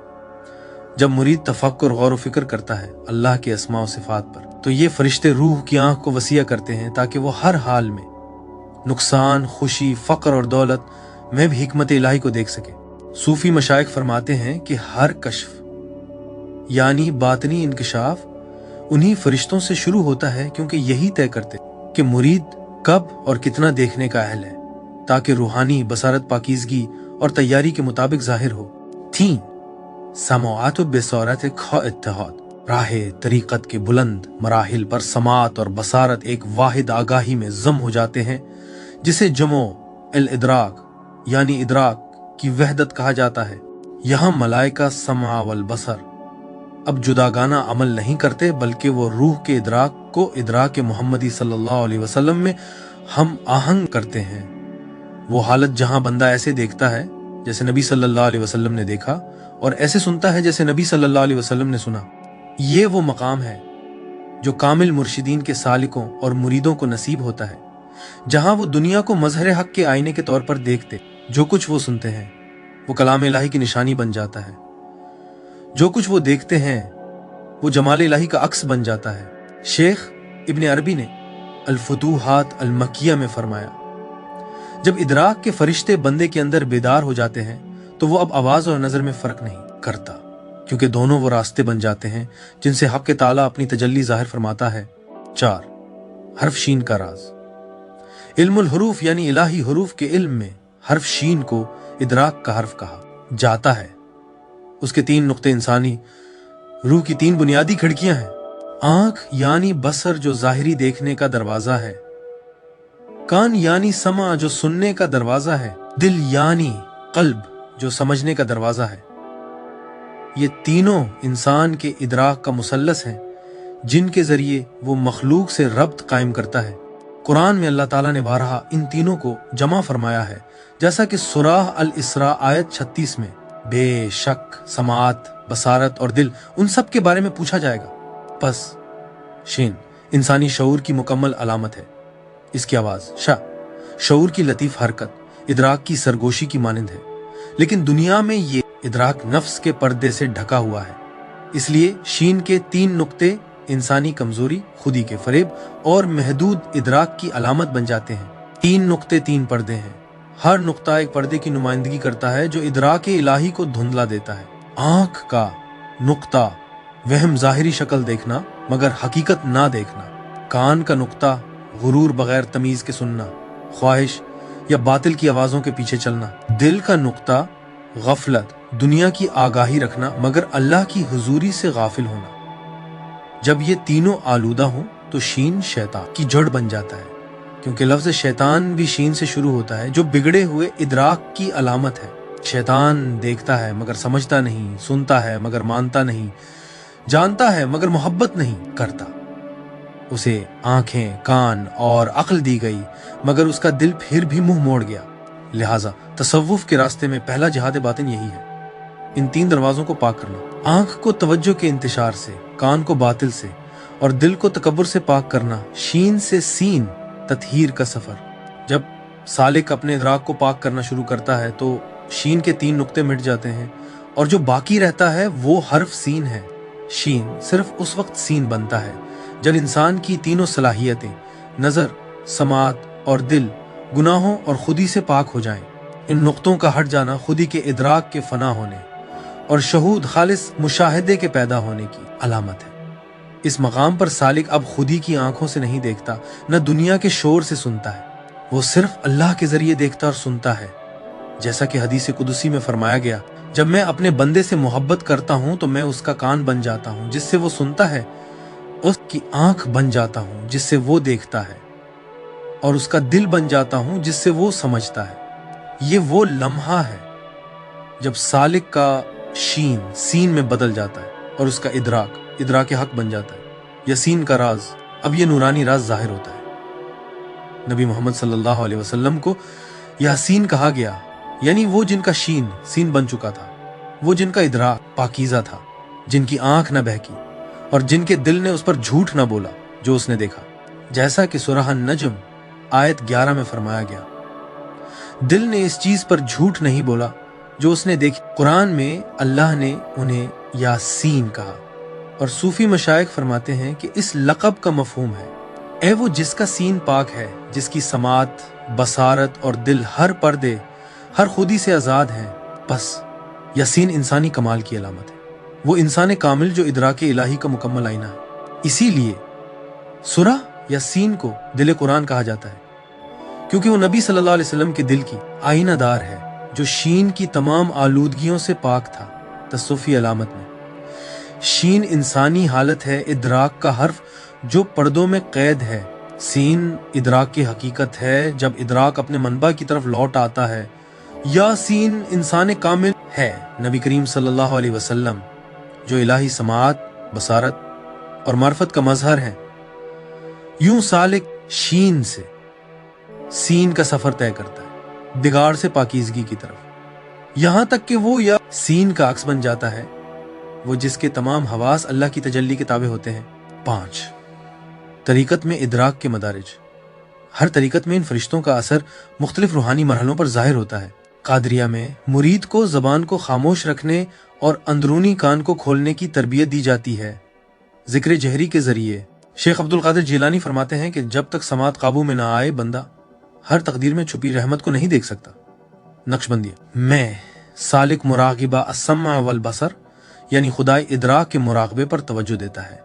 A: जब मुरीद तफक्कुर गौर व फिक्र करता है अल्लाह के अस्मा व सिफात पर तो ये फरिश्ते रूह की आंख को वसीया करते हैं ताकि वो हर हाल में नुकसान, खुशी, फक्र और दौलत में भी हिकमत इलाही को देख सके। सूफी मशाइख फरमाते हैं कि हर कश्फ यानी बातनी इंकिशाफ उन्हीं फरिश्तों से शुरू होता है क्योंकि यही तय करते कि मुरीद कब और कितना देखने का अहल है ताकि रूहानी बसारत पाकीज़गी और तैयारी के मुताबिक जाहिर हो। 3, समात व बसारत खा इत्तेहाद। राहे तरीक़त के बुलंद मराहिल पर समात और बसारत एक वाहिद आगाही में जम हो जाते हैं जिसे जमो अल इदराक यानी इदराक की वहदत कहा जाता है। यहाँ मलाइका समा वल बसर अब जुदागाना अमल नहीं करते बल्कि वो रूह के इदराक को इदराक मोहम्मदी सल्लल्लाहु अलैहि वसल्लम में हम आहंग करते हैं। वो हालत जहां बंदा ऐसे देखता है जैसे नबी सल्लल्लाहु अलैहि वसल्लम ने देखा, और ऐसे सुनता है जैसे नबी सल्लल्लाहु अलैहि वसल्लम ने सुना। ये वो मकाम है जो कामिल मुर्शिदीन के सालिकों और मुरीदों को नसीब होता है, जहां वो दुनिया को मजहर हक के आईने के तौर पर देखते, जो कुछ वो सुनते हैं वो कलाम इलाही की निशानी बन जाता है, जो कुछ वो देखते हैं वो जमाल इलाही का अक्स बन जाता है। शेख इब्न अरबी ने अल-फुतूहात अल-मक्किया में फरमाया, जब इदराक के फरिश्ते बंदे के अंदर बेदार हो जाते हैं तो वो अब आवाज और नजर में फर्क नहीं करता, क्योंकि दोनों वो रास्ते बन जाते हैं जिनसे हक के ताला अपनी तजल्ली जाहिर फरमाता है। 4. हर्फ शीन का राज। इल्मुल हुरूफ यानी इलाही हुरूफ के इल्म में हर्फ शीन को इदराक का हर्फ कहा जाता है। उसके 3 नुक्ते इंसानी रूह की 3 बुनियादी खिड़कियां हैं। आंख यानी बसर जो जाहिरी देखने का दरवाजा है, कान यानी समा जो सुनने का दरवाजा है, दिल यानी कल्ब जो समझने का दरवाजा है। ये तीनों इंसान के इदराक का मुसल्लस हैं, जिनके जरिए वो मखलूक से रब्त कायम करता है। कुरान में अल्लाह ताला ने बारहा इन तीनों को जमा फरमाया है, जैसा कि सूरह अल इसरा आयत 36 में बेशक समात, बसारत और दिल उन सब के बारे में पूछा जाएगा। बस शीन इंसानी शऊर की मुकम्मल अलामत है। इसकी आवाज शाह शऊर की लतीफ हरकत, इदराक की सरगोशी की मानिंद है, लेकिन दुनिया में ये इदराक नफ्स के पर्दे से ढका हुआ है। इसलिए शीन के 3 नुक्ते इंसानी कमजोरी, खुदी के फरेब और महदूद इदराक की अलामत बन जाते हैं। 3 नुक्ते 3 पर्दे हैं। हर नुक्ता एक पर्दे की नुमाइंदगी करता है जो इदराक इलाही को धुंधला देता है। आंख का नुक्ता वहम, जाहिरी शक्ल देखना मगर हकीकत ना देखना। कान का नुक्ता गुरूर, बगैर तमीज के सुनना, ख्वाहिश या बातिल की आवाजों के पीछे चलना। दिल का नुक्ता गफलत, दुनिया की आगाही रखना मगर अल्लाह की हुजूरी से गाफिल होना। जब ये तीनों आलूदा हों तो शीन शैतान की जड़ बन जाता है, क्योंकि लफ्ज शैतान भी शीन से शुरू होता है, जो बिगड़े हुए इदराक की अलामत है। शैतान देखता है मगर समझता नहीं, सुनता है मगर मानता नहीं, जानता है मगर मोहब्बत नहीं करता। उसे आंखें, कान और अक्ल दी गई मगर उसका दिल फिर भी मुंह मोड़ गया। लिहाजा तसव्वुफ के रास्ते में पहला जिहाद बातिन यही है, इन 3 दरवाजों को पाक करना। आंख को तवज्जो के इंतशार से, कान को बातिल से और दिल को तकब्बुर से पाक करना। शीन से सीन तत्हीर का सफर। जब सालिक अपने इदराक को पाक करना शुरू करता है तो शीन के 3 नुक्ते मिट जाते हैं और जो बाकी रहता है वो हर्फ सीन है। शीन सिर्फ उस वक्त सीन बनता है जब इंसान की तीनों सलाहियतें नजर, समात और दिल गुनाहों और खुदी से पाक हो जाएं। इन नुक्तों का हट जाना खुदी के इदराक के फना होने और शहूद खालिस मुशाहिदे के पैदा होने की अलामत है। इस मकाम पर सालिक अब खुदी की आंखों से नहीं देखता, न दुनिया के शोर से सुनता है, वो सिर्फ अल्लाह के जरिए देखता और सुनता है। जैसा कि हदीस कुदसी में फरमाया गया, जब मैं अपने बंदे से मोहब्बत करता हूं तो मैं उसका कान बन जाता हूं जिससे वो सुनता है, उसकी आंख बन जाता हूं जिससे वो देखता है, और उसका दिल बन जाता हूं जिससे वो समझता है। ये वो लम्हा है जब सालिक का शीन सीन में बदल जाता है और उसका इदराक हक बन जाता है। यसीन का राज, अब ये नूरानी राज जाहिर होता है। नबी मोहम्मद सल्लल्लाहु अलैहि वसल्लम को यासीन कहा गया, यानी वो जिनका शीन सीन बन चुका था, वो जिनका इदराक पाकीज़ा था, जिनकी आंख न बहकी और जिनके दिल ने उस पर झूठ न बोला जो उसने देखा। जैसा कि सूरह नजम आयत 11 में फरमाया गया, दिल ने इस चीज पर झूठ नहीं बोला जो उसने देखी। कुरान में अल्लाह ने उन्हें यासीन कहा और सूफी मशाइख फरमाते हैं कि इस लक़ब का मफहूम है, ए वो जिसका सीन पाक है, जिसकी समात, बसारत और दिल हर पर्दे, हर खुदी से आज़ाद हैं। बस यासीन इंसानी कमाल की अलामत है, वो इंसान कामिल जो इदराक इलाही का मुकम्मल आईना है। इसीलिए सूरह यासीन को दिल कुरान कहा जाता है, क्योंकि वो नबी सल्लल्लाहु अलैहि वसल्लम के दिल की आईनादार है जो शीन की तमाम आलूदगियों से पाक था। तसव्वुफी अलामत में शीन इंसानी हालत है, इदराक का हर्फ जो पर्दों में कैद है। सीन इदराक की हकीकत है जब इदराक अपने मनबा की तरफ लौट आता है। या सीन इंसान कामिल है, नबी करीम सल्लल्लाहु अलैहि वसल्लम जो इलाही समात, बसारत और मार्फत का मजहर है। यूं सालिक शीन से सीन का सफर तय करता है। बिगाड़ से पाकीज़गी की तरफ, यहां तक कि वो या सीन का अक्स बन जाता है, वो जिसके तमाम हवास अल्लाह की तजल्ली के ताबे होते हैं। 5. तरीकत में इदराक के मदारिज। हर तरीकत में इन फरिश्तों का असर मुख्तलिफ रूहानी मरहलों पर जाहिर होता है। कादरिया में मुरीद को जबान को खामोश रखने और अंदरूनी कान को खोलने की तरबियत दी जाती है जिक्र जहरी के जरिए। शेख अब्दुल कादिर जिलानी फरमाते हैं कि जब तक समात काबू में ना आए, बंदा हर तकदीर में छुपी रहमत को नहीं देख सकता। नक्शबंदिया में सालिक मुरागिबा अस्समा वल बसर यानी खुदाई इदराक के मुराकबे पर तवज्जो देता है,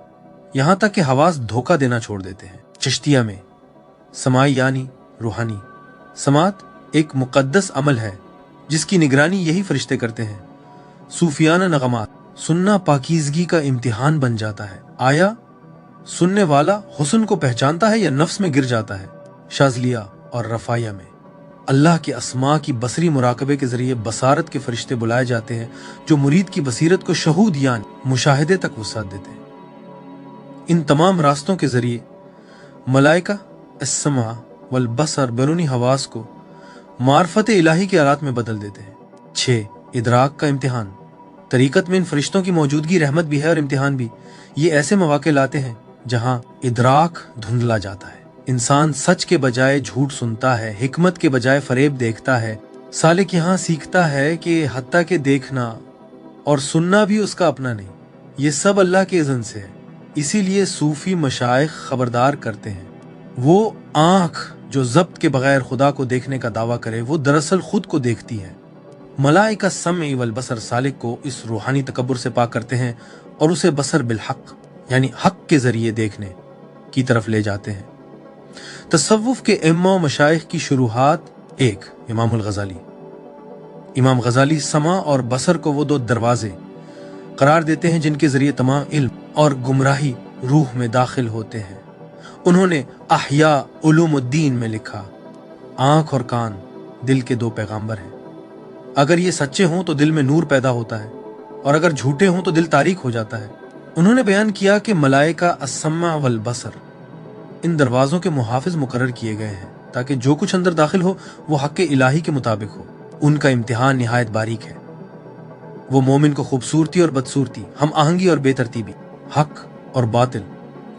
A: यहां तक कि हवास धोखा देना छोड़ देते हैं। चिश्तिया में समाई यानी रूहानी समात एक मुकद्दस अमल है जिसकी निगरानी यही फरिश्ते करते हैं। सूफियाना नगमात सुनना पाकीज़गी का इम्तिहान बन जाता है। आया सुनने वाला हुस्न को पहचानता है या नफ्स में गिर जाता है। शाज़लिया और रफ़ाया में अल्लाह के अस्मा की बसरी मुराकबे के जरिए बसारत के फरिश्ते बुलाए जाते हैं जो मुरीद की बसीरत को शहूद यानी मुशाहिदे तक वुसाअत देते हैं। इन तमाम रास्तों के जरिए मलाइका अस्समा वल बसर बैरूनी हवास को मार्फत इलाही के आलात में बदल देते हैं। 6. इदराक का इम्तिहान। तरीकत में इन फरिश्तों की मौजूदगी रहमत भी है और इम्तिहान भी। ये ऐसे मौके लाते हैं जहां इदराक धुंधला जाता है, इंसान सच के बजाय झूठ सुनता है, हिकमत के बजाय फरेब देखता है। सालिक यहाँ सीखता है कि हत्ता के देखना और सुनना भी उसका अपना नहीं, ये सब अल्लाह के इज़्न से है। इसीलिए सूफी मशाइख खबरदार करते हैं, वो आंख जो ज़ब्त के बगैर खुदा को देखने का दावा करे, वो दरअसल खुद को देखती है। मलाइका समय वल बसर सालिक को इस रूहानी तकब्बुर से पाक करते हैं और उसे बसर बिल हक यानी हक के जरिए देखने की तरफ ले जाते हैं। तसव्वुफ के इम्मा मशाइख की शुरुआत। 1. इमामुल गज़ाली। इमाम गज़ाली समा और बसर को वो दो दरवाजे करार देते हैं जिनके जरिए तमाम इल्म और गुमराही रूह में दाखिल होते हैं। उन्होंने अहया उलूमुद्दीन में लिखा, आंख और कान दिल के दो पैगाम्बर हैं। अगर ये सच्चे हों तो दिल में नूर पैदा होता है और अगर झूठे हों तो दिल तारीक हो जाता है। उन्होंने बयान किया कि मलाइका अस्समा वल बसर इन दरवाज़ों के मुहाफिज मुकर्रर किए गए हैं ताकि जो कुछ अंदर दाखिल हो वो हक़ इलाही के मुताबिक हो। उनका इम्तिहान निहायत बारीक है। वो मोमिन को खूबसूरती और बदसूरती, हम आहंगी और बेतरतीबी, हक और बातिल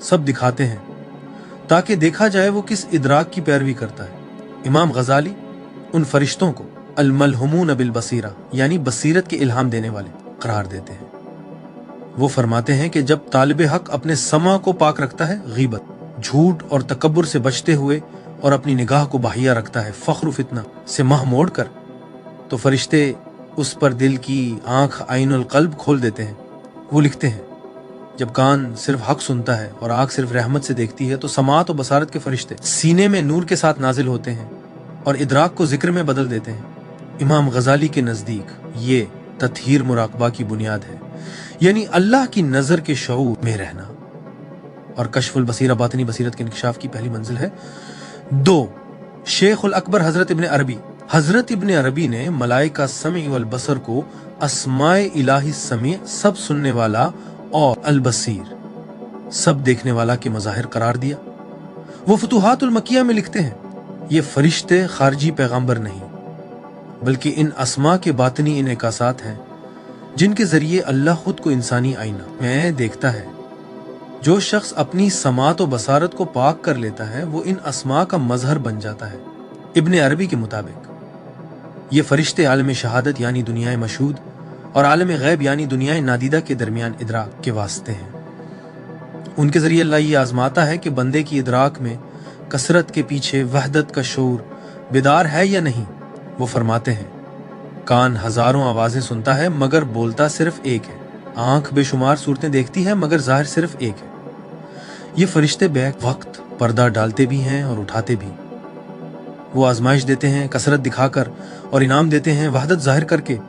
A: सब दिखाते हैं ताकि देखा जाए वो किस इदराक की पैरवी करता है। इमाम गज़ाली उन फरिश्तों को अल-मलहुमून बिल बसीरा यानी बसीरत के इल्हाम देने वाले करार देते हैं। वो फरमाते हैं कि जब तालिब हक अपने समा को पाक रखता है, गीबत, झूठ और तकब्बुर से बचते हुए और अपनी निगाह को बाहिया रखता है फख्र फितना से मह मोड़ कर, तो फरिश्ते उस पर दिल की आंख आइनुल कल्ब खोल देते हैं। वो लिखते हैं, जब कान सिर्फ हक सुनता है और आंख सिर्फ रहमत से देखती है तो समात और बसारत के फरिश्ते सीने में नूर के साथ नाजिल होते हैं और इदराक को जिक्र में बदल देते हैं। इमाम गज़ाली के नज़दीक ये तत्हीर मुराकबा की बुनियाद है, यानी अल्लाह की नज़र के शऊर में रहना, और कश्फुल बसीरा बातिनी बसीरत के इंकिशाफ की पहली मंजिल है। 2. शेखुल अकबर हजरत इब्न अरबी ने मलाइका समी वल बसर को अस्माए इलाही समी सब सुनने वाला और अल बसीर सब देखने वाला के मज़ाहिर करार दिया। वो फुतूहातुल मक्किया में लिखते हैं, ये फरिश्ते खारजी पैगंबर नहीं बल्कि इन अस्मा के बातनी इनेकासात हैं जिनके जरिए अल्लाह खुद को इंसानी आईना में देखता है। जो शख्स अपनी समात और बसारत को पाक कर लेता है वो इन अस्मा का मजहर बन जाता है। इब्न अरबी के मुताबिक ये फरिश्ते आलम शहादत यानी दुनियाए मशहूद और आलम गैब यानी दुनियाए नादीदा के दरमियान इदराक के वास्ते हैं। उनके जरिए अल्लाह ये आजमाता है कि बंदे की इदराक में कसरत के पीछे वहदत का शऊर बेदार है या नहीं। वो फरमाते हैं, कान हजारों आवाजें सुनता है मगर बोलता सिर्फ एक है, आंख बेशुमार सूरतें देखती है मगर जाहिर सिर्फ एक है। ये फरिश्ते बैक वक्त पर्दा डालते भी हैं और उठाते भी। वो आजमाइश देते हैं कसरत दिखाकर और इनाम देते हैं वहदत जाहिर करके।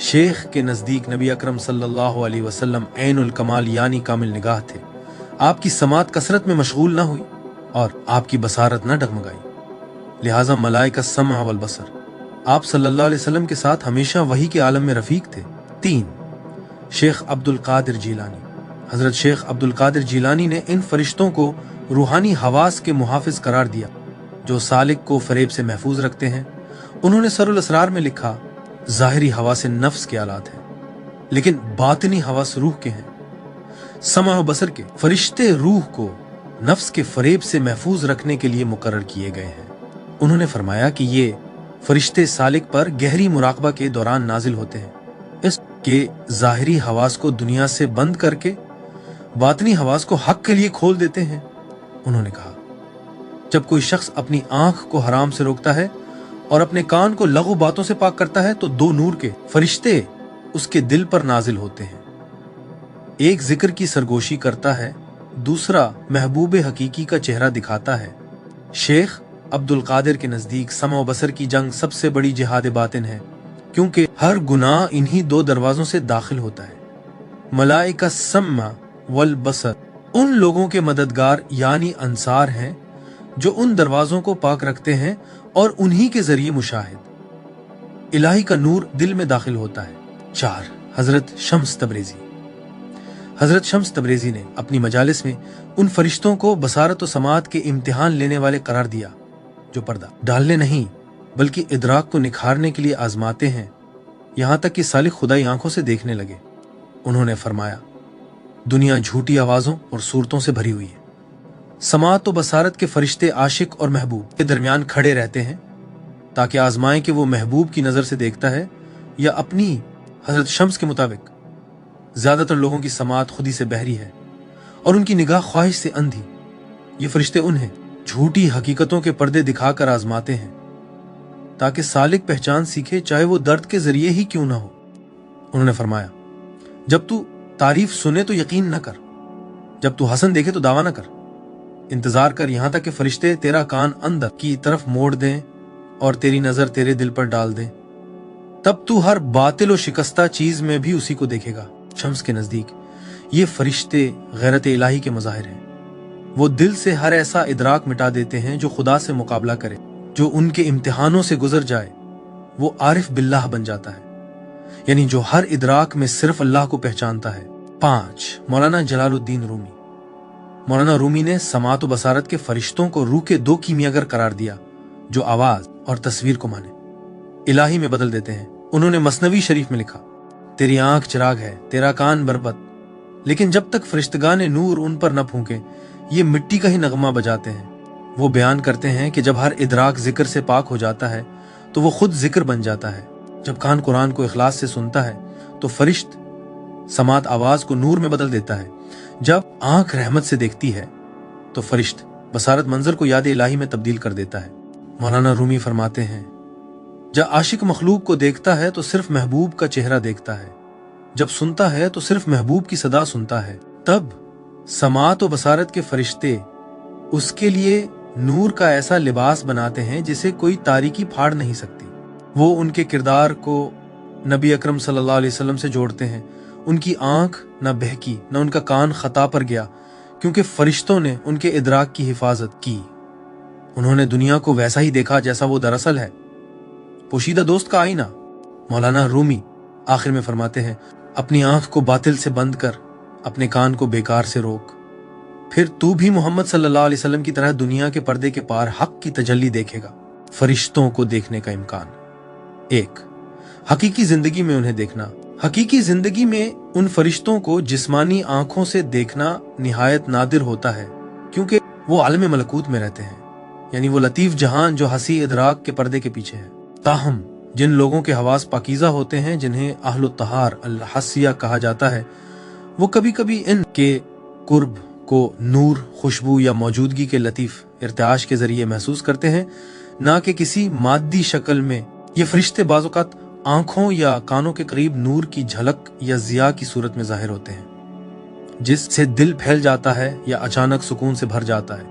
A: शेख के नजदीक नबी अकरम सल्लल्लाहु अलैहि वसल्लम ऐनुल कमाल यानी कामिल निगाह थे। आपकी समात कसरत में मशगूल ना हुई और आपकी बसारत ना डगमगाई, लिहाजा मलाइका समा वल बसर आप सल्लल्लाहु अलैहि वसल्लम के साथ हमेशा वही के आलम में रफीक थे। 3. शेख अब्दुल कादिर जिलानी। हजरत शेख अब्दुल कादिर जिलानी ने इन फरिश्तों को रूहानी हवास के मुहाफिज करार दिया जो सालिक को फरेब से महफूज रखते हैं उन्होंने सरुल असरार में लिखा, ज़ाहिरी हवास नफ्स के आलात हैं, लेकिन बातिनी हवास रूह के हैं। समा और बसर के फरिश्ते रूह को नफ्स के फरेब से महफूज रखने के लिए मुकर्रर किए गए हैं। उन्होंने फरमाया कि ये फरिश्ते सालिक पर गहरी मुराकबा के दौरान नाजिल होते हैं, इसके ज़ाहिरी हवास को दुनिया से बंद करके बातिनी हवास को हक के लिए खोल देते हैं। उन्होंने कहा, जब कोई शख्स अपनी आंख को हराम से रोकता है और अपने कान को लघु बातों से पाक करता है तो दो नूर के फरिश्ते उसके दिल पर नाजिल होते हैं। एक जिक्र की सरगोशी करता है, दूसरा महबूब हकीकी का चेहरा दिखाता है। शेख अब्दुल कादिर के नजदीक समा व बसर की जंग सबसे बड़ी जिहाद बातिन है, क्योंकि हर गुनाह इन्हीं दो दरवाजों से दाखिल होता है। मलाइका सम्मा वल बसर उन लोगों के मददगार यानी अंसार हैं जो उन दरवाजों को पाक रखते हैं और उन्हीं के जरिए मुशाहिद इलाही का नूर दिल में दाखिल होता है। 4. हजरत शम्स तबरेजी। हजरत शम्स तबरेजी ने अपनी मजालिस में उन फरिश्तों को बसारत व समात के इम्तिहान लेने वाले करार दिया जो पर्दा डालने नहीं बल्कि इदराक को निखारने के लिए आजमाते हैं, यहां तक कि सालिक खुदाई आंखों से देखने लगे। उन्होंने फरमाया, दुनिया झूठी आवाजों और सूरतों से भरी हुई है। समात व बसारत के फरिश्ते आशिक और महबूब के दरमियान खड़े रहते हैं ताकि आजमाएं कि वो महबूब की नजर से देखता है या अपनी। हजरत शम्स के मुताबिक ज्यादातर लोगों की समात खुदी से बहरी है और उनकी निगाह ख्वाहिश से अंधी। ये फरिश्ते उन्हें झूठी हकीकतों के पर्दे दिखाकर आजमाते हैं ताकि सालिक पहचान सीखे, चाहे वो दर्द के जरिए ही क्यों ना हो। उन्होंने फरमाया, जब तू तारीफ सुने तो यकीन न कर, जब तू हसन देखे तो दावा न कर। इंतजार कर यहां तक कि फरिश्ते तेरा कान अंदर की तरफ मोड़ दें और तेरी नजर तेरे दिल पर डाल दें, तब तू हर बातिल और शिकस्ता चीज में भी उसी को देखेगा। शम्स के नजदीक ये फरिश्ते गैरत इलाही के मज़ाहिर हैं। वो दिल से हर ऐसा इदराक मिटा देते हैं जो खुदा से मुकाबला करे। जो उनके इम्तिहानों से गुजर जाए वो आरिफ बिल्लाह बन जाता है, यानी जो हर इदराक में सिर्फ अल्लाह को पहचानता है। 5. मौलाना जलालुद्दीन रूमी। मौलाना रूमी ने समात व बसारत के फरिश्तों को रूह के दो कीमियागर करार दिया जो आवाज और तस्वीर को माने, इलाही में बदल देते हैं। उन्होंने मसनवी शरीफ में लिखा, तेरी आंख चिराग है, तेरा कान बरबत, लेकिन जब तक फरिश्तगान नूर उन पर न फूंके ये मिट्टी का ही नगमा बजाते हैं। वो बयान करते हैं कि जब हर इदराक जिक्र से पाक हो जाता है तो वो खुद जिक्र बन जाता है। जब कान कुरान को इखलास से सुनता है तो फरिश्त समात आवाज को नूर में बदल देता है। जब आंख रहमत से देखती है तो फरिश्त बसारत मंजर को याद इलाही में तब्दील कर देता है। मौलाना रूमी फरमाते हैं, जब आशिक मखलूक को देखता है तो सिर्फ महबूब का चेहरा देखता है, जब सुनता है तो सिर्फ महबूब की सदा सुनता है। तब समात व बसारत के फरिश्ते उसके लिए नूर का ऐसा लिबास बनाते हैं जिसे कोई तारीकी फाड़ नहीं सकती। वो उनके किरदार को नबी अकरम सल्लल्लाहु अलैहि वसल्लम से जोड़ते हैं। उनकी आंख न बहकी न उनका कान खता पर गया, क्योंकि फरिश्तों ने उनके इदराक की हिफाजत की। उन्होंने दुनिया को वैसा ही देखा जैसा वो दरअसल है, पोशीदा दोस्त का आईना। मौलाना रूमी आखिर में फरमाते हैं, अपनी आंख को बातिल से बंद कर, अपने कान को बेकार से रोक, फिर तू भी मोहम्मद सल्लल्लाहु अलैहि वसल्लम की तरह दुनिया के पर्दे के पार हक की तजल्ली देखेगा। फरिश्तों को देखने का इम्कान। 1. हकीकी जिंदगी में उन्हें देखना। हकीकी जिंदगी में उन फरिश्तों को जिस्मानी आंखों से देखना निहायत नादिर होता है, क्योंकि वो आलम मलकूत में रहते हैं, यानी वो लतीफ जहान जो हसी इदराक के पर्दे के पीछे है। ताहम जिन लोगों के हवास पाकीज़ा होते हैं, जिन्हें अहलुत तहार अल-हसिया कहा जाता है, वो कभी कभी इनके कुर्ब को नूर, खुशबू या मौजूदगी के लतीफ इर्तिआश के जरिए महसूस करते हैं, ना कि किसी मादी शक्ल में। ये फरिश्ते बाज़ औक़ात आंखों या कानों के करीब नूर की झलक या जिया की सूरत में जाहिर होते हैं, जिससे दिल फैल जाता है या अचानक सुकून से भर जाता है।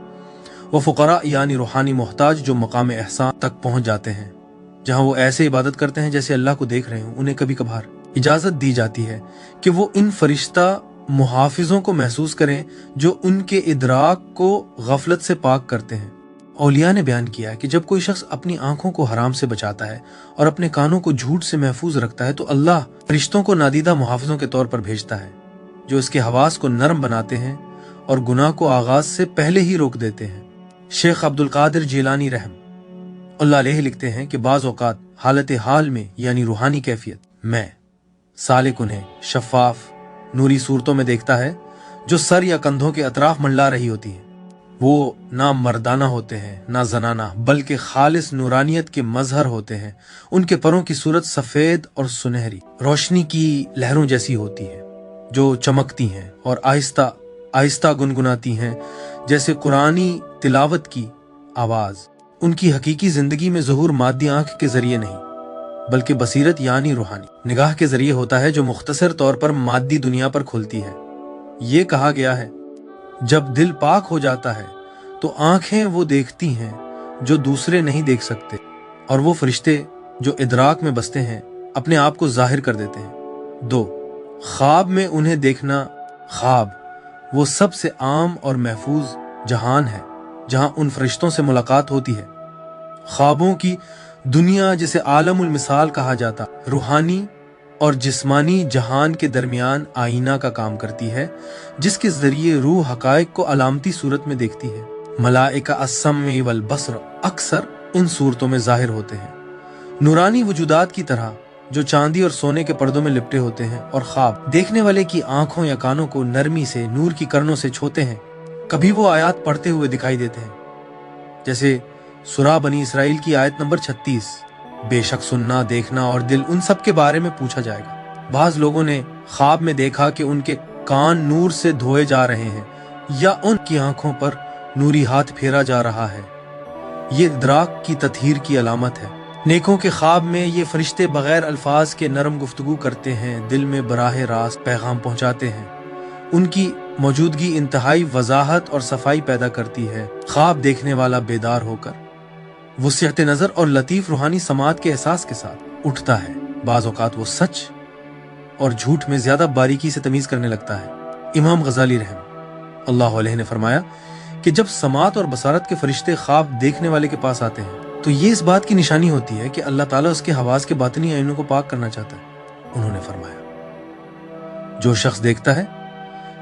A: वो फुकरा यानी रूहानी मोहताज जो मकाम एहसान तक पहुंच जाते हैं, जहां वो ऐसे इबादत करते हैं जैसे अल्लाह को देख रहे हों, उन्हें कभी कभार इजाजत दी जाती है कि वो इन फरिश्ता मुहाफिजों को महसूस करें जो उनके इदराक को गफलत से पाक करते हैं। औलिया ने बयान किया है कि जब कोई शख्स अपनी आंखों को हराम से बचाता है और अपने कानों को झूठ से महफूज रखता है तो अल्लाह फरिश्तों को नादीदा मुहाफिजों के तौर पर भेजता है जो इसके हवास को नरम बनाते हैं और गुनाह को आगाज से पहले ही रोक देते हैं। शेख अब्दुल कादिर जिलानी रहम अल्लाह अलैहि लिखते हैं कि बाज़ औक़ात हालत हाल में यानी रूहानी कैफियत में सालिक उन्हें शफ़ाफ नूरी सूरतों में देखता है जो सर या कंधों के अतराफ मंडला रही होती हैं। वो ना मर्दाना होते हैं ना जनाना, बल्कि खालिस नूरानियत के मजहर होते हैं। उनके परों की सूरत सफेद और सुनहरी रोशनी की लहरों जैसी होती है जो चमकती हैं और आहिस्ता आहिस्ता गुनगुनाती हैं जैसे कुरानी तिलावत की आवाज। उनकी हकीकी जिंदगी में ज़हूर मादी आंख के जरिए नहीं बल्कि बसीरत यानी रूहानी निगाह के जरिए होता है, जो मुख्तसर तौर पर मादी दुनिया पर खुलती है। ये कहा गया है जब दिल पाक हो जाता है तो आंखें वो देखती हैं जो दूसरे नहीं देख सकते, और वो फरिश्ते जो इदराक में बसते हैं अपने आप को जाहिर कर देते हैं। 2. ख्वाब में उन्हें देखना। ख्वाब वो सबसे आम और महफूज जहान है जहां उन फरिश्तों से मुलाकात होती है। ख्वाबों की दुनिया जिसे आलमुल मिसाल कहा जाता, रूहानी और जिस्मानी जहान के दरमियान आईना का काम करती है, जिसके जरिए रूह हकायक को अलामती सूरत में देखती है। मलाइका अस्समी वल बसर अक्सर इन सूरतों में जाहिर होते हैं, नूरानी वजूदात की तरह जो चांदी और सोने के पर्दों में लिपटे होते हैं, और ख्वाब देखने वाले की आंखों या कानों को नरमी से नूर की करनों से छूते हैं। कभी वो आयत पढ़ते हुए दिखाई देते हैं, जैसे सूरा बनी इसराइल की आयत नंबर 36, बेशक सुनना, देखना और दिल उन सब के बारे में पूछा जाएगा। बाज लोगों ने ख्वाब में देखा कि उनके कान नूर से धोए जा रहे हैं या उनकी आंखों पर नूरी हाथ फेरा जा रहा है। ये इदराक की तत्हीर की अलामत है। नेकों के ख्वाब में ये फरिश्ते बगैर अल्फाज के नरम गुफ्तगू करते हैं, दिल में बराह रास्त पैगाम पहुंचाते हैं। उनकी मौजूदगी इंतहाई वजाहत और सफाई पैदा करती है। ख्वाब देखने वाला बेदार होकर वुस्अत नजर और लतीफ रूहानी समात के एहसास के साथ उठता है। बाज़ औक़ात वो सच और झूठ में ज्यादा बारीकी से तमीज करने लगता है। इमाम गजाली रहम अल्लाह अलैहि ने फरमाया कि जब समात और बसारत के फरिश्ते ख्वाब देखने वाले के पास आते हैं तो ये इस बात की निशानी होती है कि अल्लाह ताला उसके हवास के बातनी आइनों को पाक करना चाहता है। उन्होंने फरमाया, जो शख्स देखता है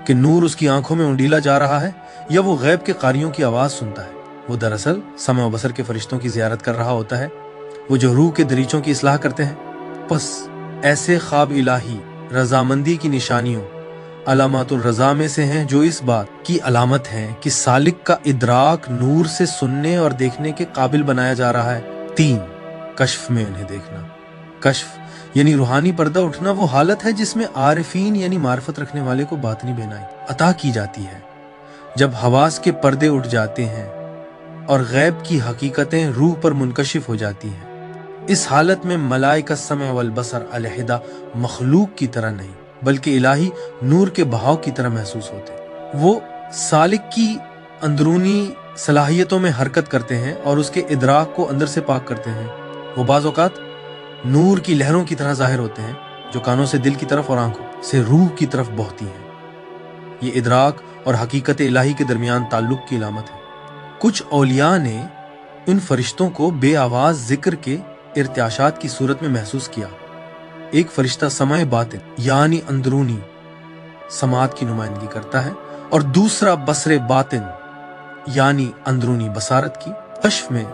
A: कि नूर उसकी आंखों में उंडीला जा रहा है या वो गैब के कारियों की आवाज सुनता है, वो दरअसल समय और बसर के फरिश्तों की जियारत कर रहा होता है, वो जो रूह के दरीचों की इस्लाह करते हैं। बस ऐसे ख्वाब इलाही रजामंदी की निशानियों अलामातुल रजा में से हैं, जो इस बात की अलामत हैं कि सालिक का इदराक नूर से सुनने और देखने के काबिल बनाया जा रहा है। 3. कश्फ में उन्हें देखना। कश्फ यानी रूहानी पर्दा उठना वो हालत है जिसमें आरिफीन यानी मार्फत रखने वाले को बातनी बेनाई अता की जाती है। जब हवास के पर्दे उठ जाते हैं और गैब की हकीकतें रूह पर मुनकशिफ हो जाती हैं। इस हालत में मलाइका समय वल बसर अलहदा मखलूक की तरह नहीं बल्कि इलाही नूर के बहाव की तरह महसूस होते। वो सालिक की अंदरूनी सलाहियतों में हरकत करते हैं और उसके इदराक को अंदर से पाक करते हैं। वो बाज़ औक़ात नूर की लहरों की तरह जाहिर होते हैं जो कानों से दिल की तरफ और आंखों से रूह की तरफ बहती हैं। ये इदराक और हकीकत इलाही के दरमियान ताल्लुक की अलामत है। कुछ औलिया ने इन फरिश्तों को बेआवाज जिक्र के इर्त्याशात की सूरत में महसूस किया। एक फरिश्ता समय बातिन यानी अंदरूनी समात की नुमाइंदगी करता है और दूसरा बसरे बातिन यानी अंदरूनी बसारत की। कश्फ में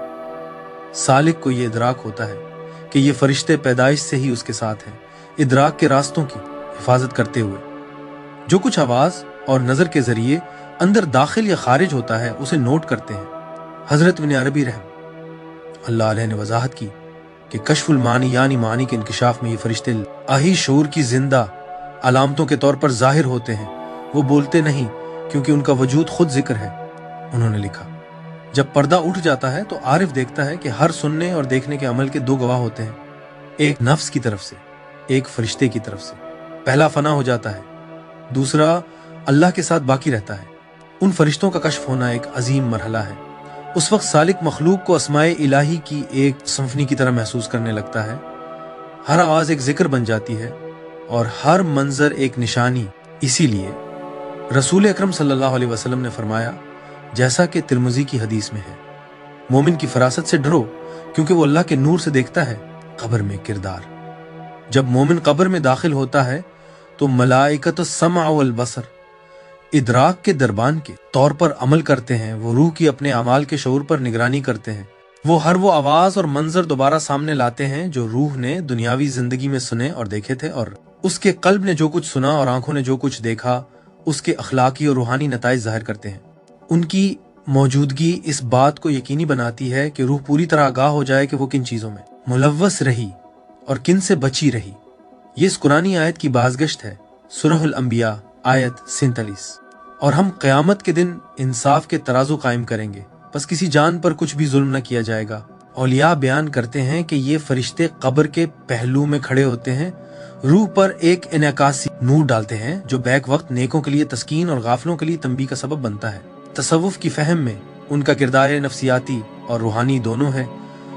A: सालिक को ये इदराक होता है कि ये फरिश्ते पैदाइश से ही उसके साथ हैं, इदराक के रास्तों की हिफाजत करते हुए। जो कुछ आवाज और नजर के जरिए अंदर दाखिल या खारिज होता है उसे नोट करते हैं। हजरत इब्न अरबी रहम अल्लाह अलैहि ने वजाहत की कि कश्फुल मानी यानी मानी के इंकिशाफ में ये फरिश्ते आही शऊर की जिंदा अलामतों के तौर पर जाहिर होते हैं। वो बोलते नहीं क्योंकि उनका वजूद खुद जिक्र है। उन्होंने लिखा, जब पर्दा उठ जाता है तो आरिफ देखता है कि हर सुनने और देखने के अमल के 2 गवाह होते हैं, एक नफ्स की तरफ से, एक फरिश्ते की तरफ से। पहला फना हो जाता है, दूसरा अल्लाह के साथ बाकी रहता है। उन फरिश्तों का कश्फ होना एक अजीम मरहला है। उस वक्त सालिक मखलूक को अस्माए इलाही की एक सिम्फनी की तरह महसूस करने लगता है। हर आवाज एक जिक्र बन जाती है और हर मंजर एक निशानी। इसीलिए रसूल अकरम सल्लल्लाहु अलैहि वसल्लम ने फरमाया, जैसा कि तिरमिज़ी की हदीस में है, मोमिन की फरासत से डरो क्योंकि वो अल्लाह के नूर से देखता है कब्र में किरदार। जब मोमिन कब्र में दाखिल होता है तो मलाइकत समा वल बसर इदराक के दरबान के तौर पर अमल करते हैं। वो रूह की अपने अमाल के शऊर पर निगरानी करते हैं। वो हर वो आवाज और मंजर दोबारा सामने लाते हैं जो रूह ने दुनियावी जिंदगी में सुने और देखे थे, और उसके कल्ब ने जो कुछ सुना और आंखों ने जो कुछ देखा उसके अखलाकी और रूहानी नताइज जाहिर करते हैं। उनकी मौजूदगी इस बात को यकीनी बनाती है कि रूह पूरी तरह आगाह हो जाए कि वो किन चीजों में मुलव्वस रही और किन से बची रही। ये इस कुरानी आयत की बाज़गश्त है, सूरह अल-अंबिया आयत 47। और हम क़यामत के दिन इंसाफ के तराजू कायम करेंगे, बस किसी जान पर कुछ भी जुल्म न किया जाएगा। औलिया बयान करते हैं कि ये फरिश्ते कब्र के पहलू में खड़े होते हैं, रूह पर एक इनकासी नूर डालते हैं जो बैक वक्त नेकों के लिए तस्कीन और गाफलों के लिए तंबीह का सबब बनता है। तसव्वुफ की फहम में उनका किरदार नफ्सियाती और रूहानी दोनों है,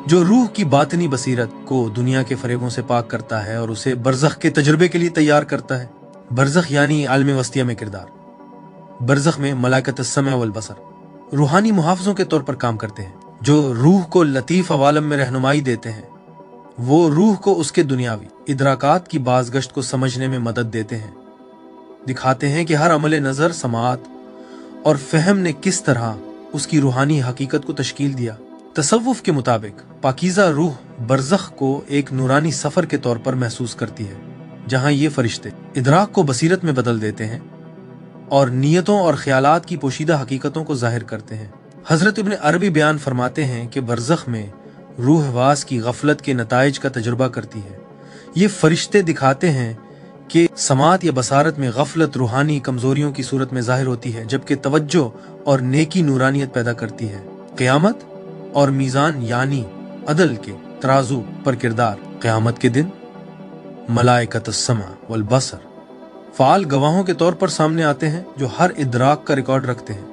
A: जो रूह की बातनी बसीरत को दुनिया के फरेबों से पाक करता है और उसे बरज़ख के तजुर्बे के लिए तैयार करता है। बरज़ख यानी आलम वस्तिया में किरदार। बरज़ख में मलाइकत अस्समा वल बसर रूहानी मुहाफ़िज़ों के तौर पर काम करते हैं, जो रूह को लतीफ़ अवालम में रहनुमाई देते हैं। वो रूह को उसके दुनियावी इदराकात की बाज़गश्त को समझने में मदद देते हैं, दिखाते हैं कि हर अमल नज़र, समात और फहम ने किस तरह उसकी रूहानी हकीकत को तश्कील दिया। तसव्वुफ के मुताबिक पाकीज़ा रूह बरज़ख को एक नूरानी सफ़र के तौर पर महसूस करती है, जहाँ ये फरिश्ते इदराक को बसीरत में बदल देते हैं और नियतों और ख्यालात की पोशीदा हकीकतों को जाहिर करते हैं। हज़रत इब्न अरबी बयान फरमाते हैं कि बरज़ख में रूह वास की गफलत के नताइज का तजुर्बा करती है। ये फरिश्ते दिखाते हैं कि समात या बसारत में गफलत रूहानी कमजोरियों की सूरत में जाहिर होती है, जबकि तवज्जो और नेकी नूरानियत पैदा करती है। क़यामत और मीज़ान यानी अदल के तराजू पर किरदार। क़यामत के दिन मलाइकत अस्समा वल बसर फ़ाल गवाहों के तौर पर सामने आते हैं, जो हर इदराक का रिकॉर्ड रखते हैं।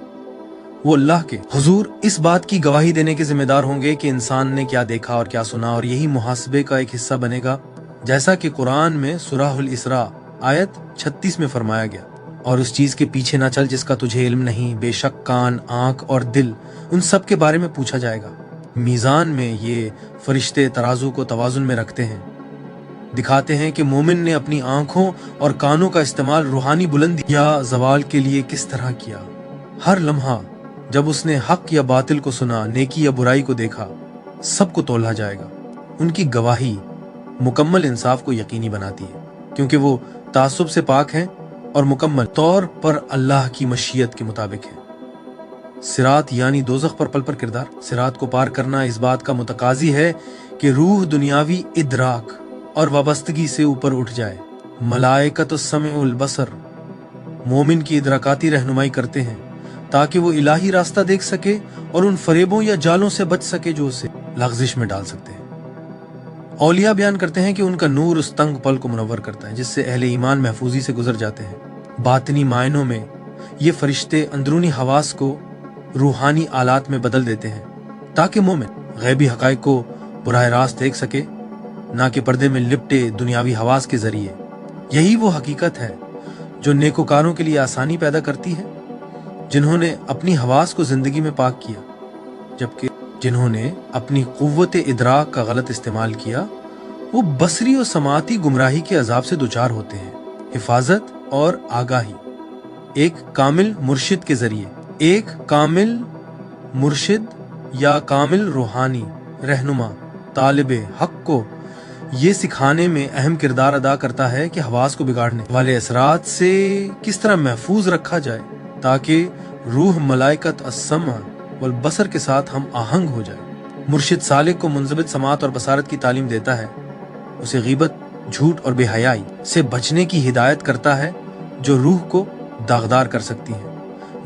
A: वो अल्लाह के हुजूर इस बात की गवाही देने के जिम्मेदार होंगे कि इंसान ने क्या देखा और क्या सुना, और यही मुहासबे का एक हिस्सा बनेगा, जैसा कि कुरान में सूरह अल-इसरा आयत 36 में फरमाया गया। और उस चीज के पीछे ना चल जिसका तुझे इल्म नहीं, बेशक कान, आंख और दिल उन सब के बारे में पूछा जाएगा। मीज़ान में ये फरिश्ते तराजू को तवाजुन में रखते हैं, दिखाते हैं कि मोमिन ने अपनी आंखों और कानों का इस्तेमाल रूहानी बुलंदी या जवाल के लिए किस तरह किया। हर लम्हा जब उसने हक या बातिल को सुना, नेकी या बुराई को देखा, सबको तोला जाएगा। उनकी गवाही मुकम्मल इंसाफ को यकीनी बनाती है, क्योंकि वो तासुब से पाक हैं और मुकम्मल तौर पर अल्लाह की मशीयत के मुताबिक है। सिरात यानी दोज़ख पर पल पर किरदार। सिरात को पार करना इस बात का मुतकाजी है कि रूह दुनियावी इदराक और वाबस्तगी से ऊपर उठ जाए। मलाइकत अस्समा बसर मोमिन की इदराकाती रहनुमाई करते हैं ताकि वो इलाही रास्ता देख सके और उन फरेबों या जालों से बच सके जो उसे लग़ज़िश में डाल सकते हैं। औलिया बयान करते हैं कि उनका नूर उस तंग पल को मुनव्वर करता है जिससे अहले ईमान महफूजी से गुजर जाते हैं। बातनी मायनों में ये फरिश्ते अंदरूनी हवास को रूहानी आलात में बदल देते हैं ताकि मोमिन गैबी हक़ाइक़ को बराह रास्त देख सके, ना कि पर्दे में लिपटे दुनियावी हवास के जरिए। यही वो हकीकत है जो नेकोकारों के लिए आसानी पैदा करती है, जिन्होंने अपनी हवास को जिंदगी में पाक किया, जबकि जिन्होंने अपनी कुव्वत इदराक का गलत इस्तेमाल किया वो बसरी और समाती गुमराही के अजाब से दुचार होते हैं। हिफाजत और आगाही एक कामिल मुर्शिद के जरिए, एक कामिल मुर्शिद या कामिल रूहानी रहनुमा तालिबे हक को ये सिखाने में अहम किरदार अदा करता है कि हवास को बिगाड़ने वाले असरात से किस तरह महफूज रखा जाए ताकि रूह मलाइकत अस्समा वल बसर के साथ हम आहंग हो जाए। मुर्शिद सालिक को मुंज़बित समात और बसारत की तालीम देता है, उसे गीबत, झूठ और बेहयाई से बचने की हिदायत करता है जो रूह को दागदार कर सकती है।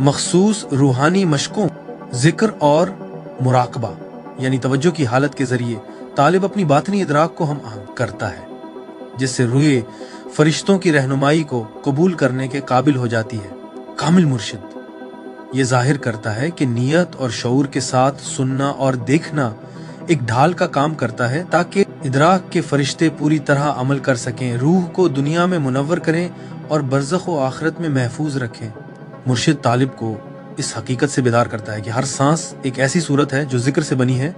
A: मखसूस रूहानी मशकों, जिक्र और मुराकबा यानी तवज्जो की हालत के जरिए तालिब अपनी बातनी इदराक को हम आहंग करता है, जिससे रूह फरिश्तों की रहनुमाई को कबूल करने के काबिल हो जाती है। कामिल मुर्शिद ये जाहिर करता है कि नियत और शऊर के साथ सुनना और देखना एक ढाल का काम करता है ताकि इदराक के फरिश्ते पूरी तरह अमल कर सकें, रूह को दुनिया में मुनव्वर करें और बरज़ख व आखिरत में महफूज रखें। मुर्शिद तालिब को इस हकीकत से बेदार करता है कि हर सांस एक ऐसी सूरत है जो जिक्र से बनी है।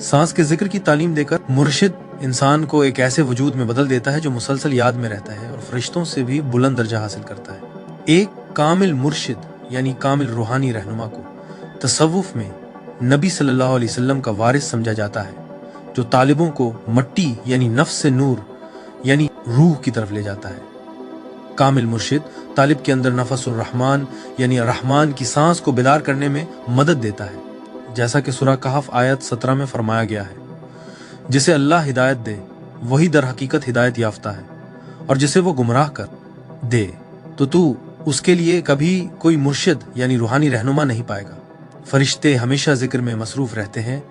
A: सांस के जिक्र की तालीम देकर मुर्शिद इंसान को एक ऐसे वजूद में बदल देता है जो मुसलसल याद में रहता है और फरिश्तों से भी बुलंद दर्जा हासिल करता है। एक कामिल मुर्शिद यानी कामिल रूहानी रहनुमा को तसव्वुफ में नबी सल्लल्लाहु अलैहि वसल्लम का वारिस समझा जाता है, जो तालिबों को मट्टी यानी नफ्स से नूर यानी रूह की तरफ ले जाता है। कामिल मुर्शिद तालिब के अंदर नफसुर रहमान यानी रहमान की सांस को बेदार करने में मदद देता है, जैसा कि सूरह कहफ आयत 17 में फरमाया गया है, जिसे अल्लाह हिदायत दे वही दर हकीकत हिदायत याफ्ता है, और जिसे वो गुमराह कर दे तो तू उसके लिए कभी कोई मुर्शिद यानी रूहानी रहनुमा नहीं पाएगा। फरिश्ते हमेशा जिक्र में मसरूफ रहते हैं,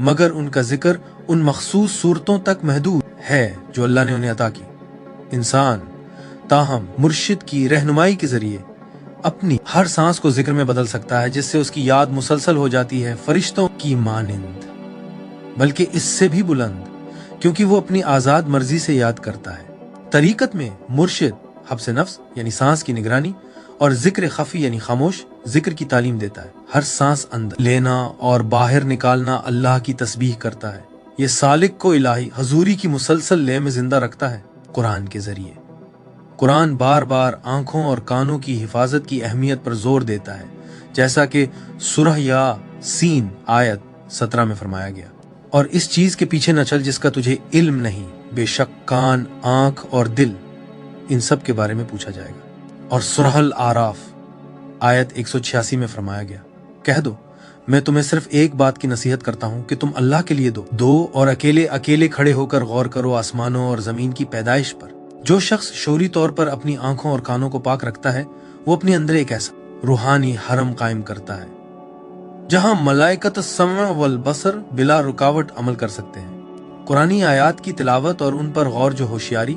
A: मगर उनका जिक्र उन मखसूस सूरतों तक महदूद है जो अल्लाह ने उन्हें अता की। इंसान ताहम मुर्शिद की रहनुमाई के जरिए अपनी हर सांस को जिक्र में बदल सकता है, जिससे उसकी याद मुसलसल हो जाती है फरिश्तों की मानिंद, बल्कि इससे भी बुलंद, क्योंकि वो अपनी आजाद मर्जी से याद करता है। तरीकत में मुर्शिद हब्स नफ्स यानी सांस की निगरानी और जिक्र खफी यानी खामोश जिक्र की तालीम देता है। हर सांस अंदर लेना और बाहर निकालना अल्लाह की तस्बीह करता है। ये सालिक को इलाही हजूरी की मुसलसल ले में जिंदा रखता है कुरान के जरिए। कुरान बार बार आंखों और कानों की हिफाजत की अहमियत पर जोर देता है, जैसा कि सूरह यासीन आयत 17 में फरमाया गया। और इस चीज के पीछे न चल जिसका तुझे इल्म नहीं, बेशक कान, आंख और दिल इन सब के बारे में पूछा जाएगा। और सूरह आराफ आयत 186 में फरमाया गया, कह दो मैं तुम्हें सिर्फ एक बात की नसीहत करता हूँ कि तुम अल्लाह के लिए दो और अकेले अकेले खड़े होकर गौर करो आसमानों और जमीन की पैदाइश पर। जो शख्स शौरी तौर पर अपनी आंखों और कानों को पाक रखता है, वो अपने अंदर एक ऐसा रूहानी हरम कायम करता है जहां मलाइकत समा वल बसर बिला रुकावट अमल कर सकते हैं। कुरानी आयात की तिलावत और उन पर गौर जो होशियारी,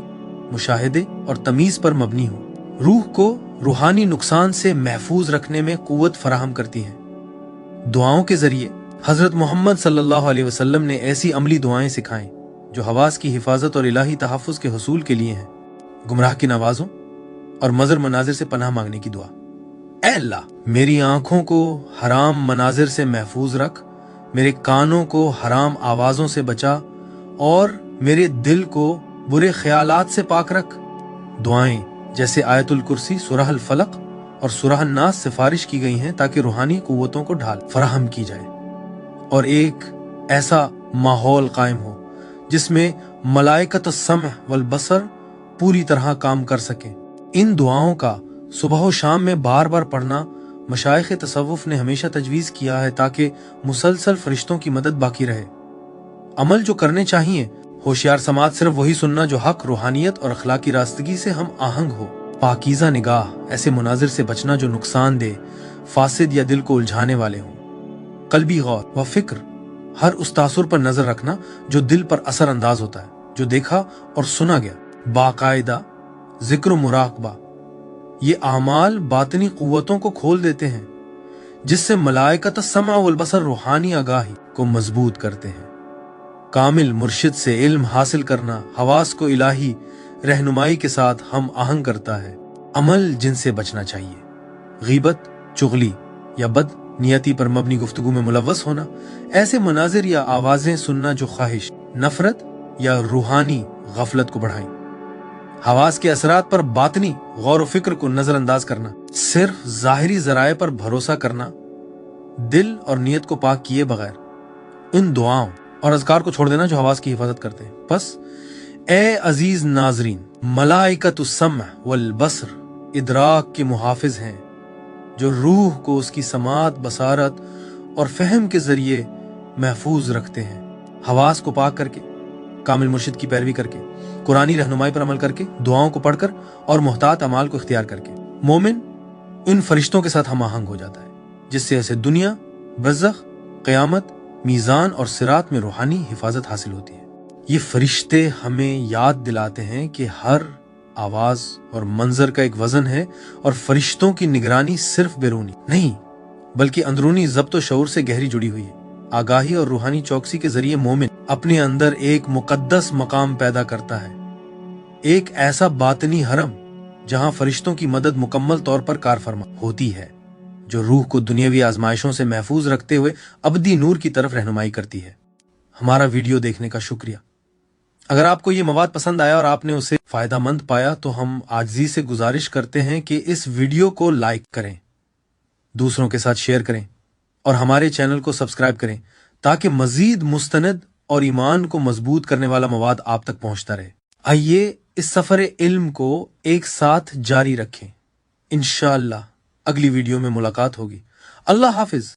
A: मुशाहिदे और तमीज पर मबनी हो, रूह को रूहानी नुकसान से महफूज रखने में कुव्वत फराहम करती हैं। दुआओं के जरिए हजरत मोहम्मद सल्लल्लाहु अलैहि वसल्लम ने ऐसी अमली दुआएं सिखाएं जो हवास की हिफाजत और इलाही तहफ़्फ़ुज़ के हुसूल के लिए हैं। गुमराह की नवाजों और मजर मनाजिर से पनाह मांगने की दुआ। ऐ अल्लाह, मेरी आंखों को हराम मनाजिर से महफूज रख, मेरे कानों को हराम आवाजों से बचा और मेरे दिल को बुरे ख्यालात से पाक रख। दुआएं जैसे आयतुल कुर्सी, सूरह अल फलक और सूरह नास सिफारिश की गई हैं ताकि रूहानी कुव्वतों को ढाल फराहम की जाए और एक ऐसा माहौल कायम हो जिसमें मलाइकत सम वल बसर पूरी तरह काम कर सके। इन दुआओं का सुबह और शाम में बार बार पढ़ना मशाइख तसव्वुफ ने हमेशा तजवीज़ किया है ताकि मुसलसल फरिश्तों की मदद बाकी रहे। अमल जो करने चाहिए, होशियार समाज सिर्फ वही सुनना जो हक, रूहानियत और अखलाकी रास्तगी से हम आहंग हो। पाकीज़ा निगाह, ऐसे मुनाजिर से बचना जो नुकसान दे, फासिद या दिल को उलझाने वाले हों। कल्बी गौर व फिक्र, हर उस तासुर पर नजर रखना जो दिल पर असर अंदाज होता है, जो देखा और सुना गया। बाकायदा जिक्र मुराकबा, ये आमाल बातनी कुव्वतों को खोल देते हैं जिससे मलाइकत समा वल बसर रूहानी आगाही को मजबूत करते हैं। कामिल मुर्शिद से इल्म हासिल करना हवास को इलाही रहनुमाई के साथ हम आहंग करता है। अमल जिनसे बचना चाहिए, गीबत, चुगली या बद नियति पर मबनी गुफ्तगू में मुलव्वस होना, ऐसे मनाजिर या आवाजें सुनना जो ख्वाहिश, नफरत या रूहानी गफलत को बढ़ाएं। हवास के असरात पर बातनी गौर व फिक्र को नजरअंदाज करना, सिर्फ जाहिरी जराए पर भरोसा करना, दिल और नियत को पाक किए बगैर इन दुआओं और अज़कार को छोड़ देना जो हवास की हिफाजत करते हैं। बस ए अजीज नाजरीन, मलाइकतुस सम वल बसर इदराक के मुहाफिज हैं जो रूह को उसकी समात, बसारत और फहम के जरिए महफूज रखते हैं। हवास को पाक करके, कामिल मुर्शिद की पैरवी करके, कुरानी रहनुमाई पर अमल करके, दुआओं को पढ़कर और मुहतात अमाल को इख्तियार करके मोमिन इन फरिश्तों के साथ हम आहंग हो जाता है, जिससे ऐसे दुनिया, बरज़ख, क़यामत, मीज़ान और सिरात में रूहानी हिफाजत हासिल होती है। ये फरिश्ते हमें याद दिलाते हैं कि हर आवाज और मंजर का एक वजन है और फरिश्तों की निगरानी सिर्फ बैरूनी नहीं बल्कि अंदरूनी ज़ब्त व शऊर से गहरी जुड़ी हुई है। आगाही और रूहानी चौकसी के जरिए मोमिन अपने अंदर एक मुकद्दस मकाम पैदा करता है, एक ऐसा बातनी हरम जहां फरिश्तों की मदद मुकम्मल तौर पर कारफरमा होती है, जो रूह को दुनियावी आजमाइशों से महफूज रखते हुए अबदी नूर की तरफ रहनुमाई करती है। हमारा वीडियो देखने का शुक्रिया। अगर आपको ये मवाद पसंद आया और आपने उसे फायदामंद पाया तो हम आजिज़ी से गुजारिश करते हैं कि इस वीडियो को लाइक करें, दूसरों के साथ शेयर करें اور ہمارے چینل کو سبسکرائب کریں تاکہ مزید مستند اور ایمان کو مضبوط کرنے والا مواد آپ تک پہنچتا رہے۔ آئیے اس سفر علم کو ایک ساتھ جاری رکھیں۔ انشاءاللہ اگلی ویڈیو میں ملاقات ہوگی۔ اللہ حافظ۔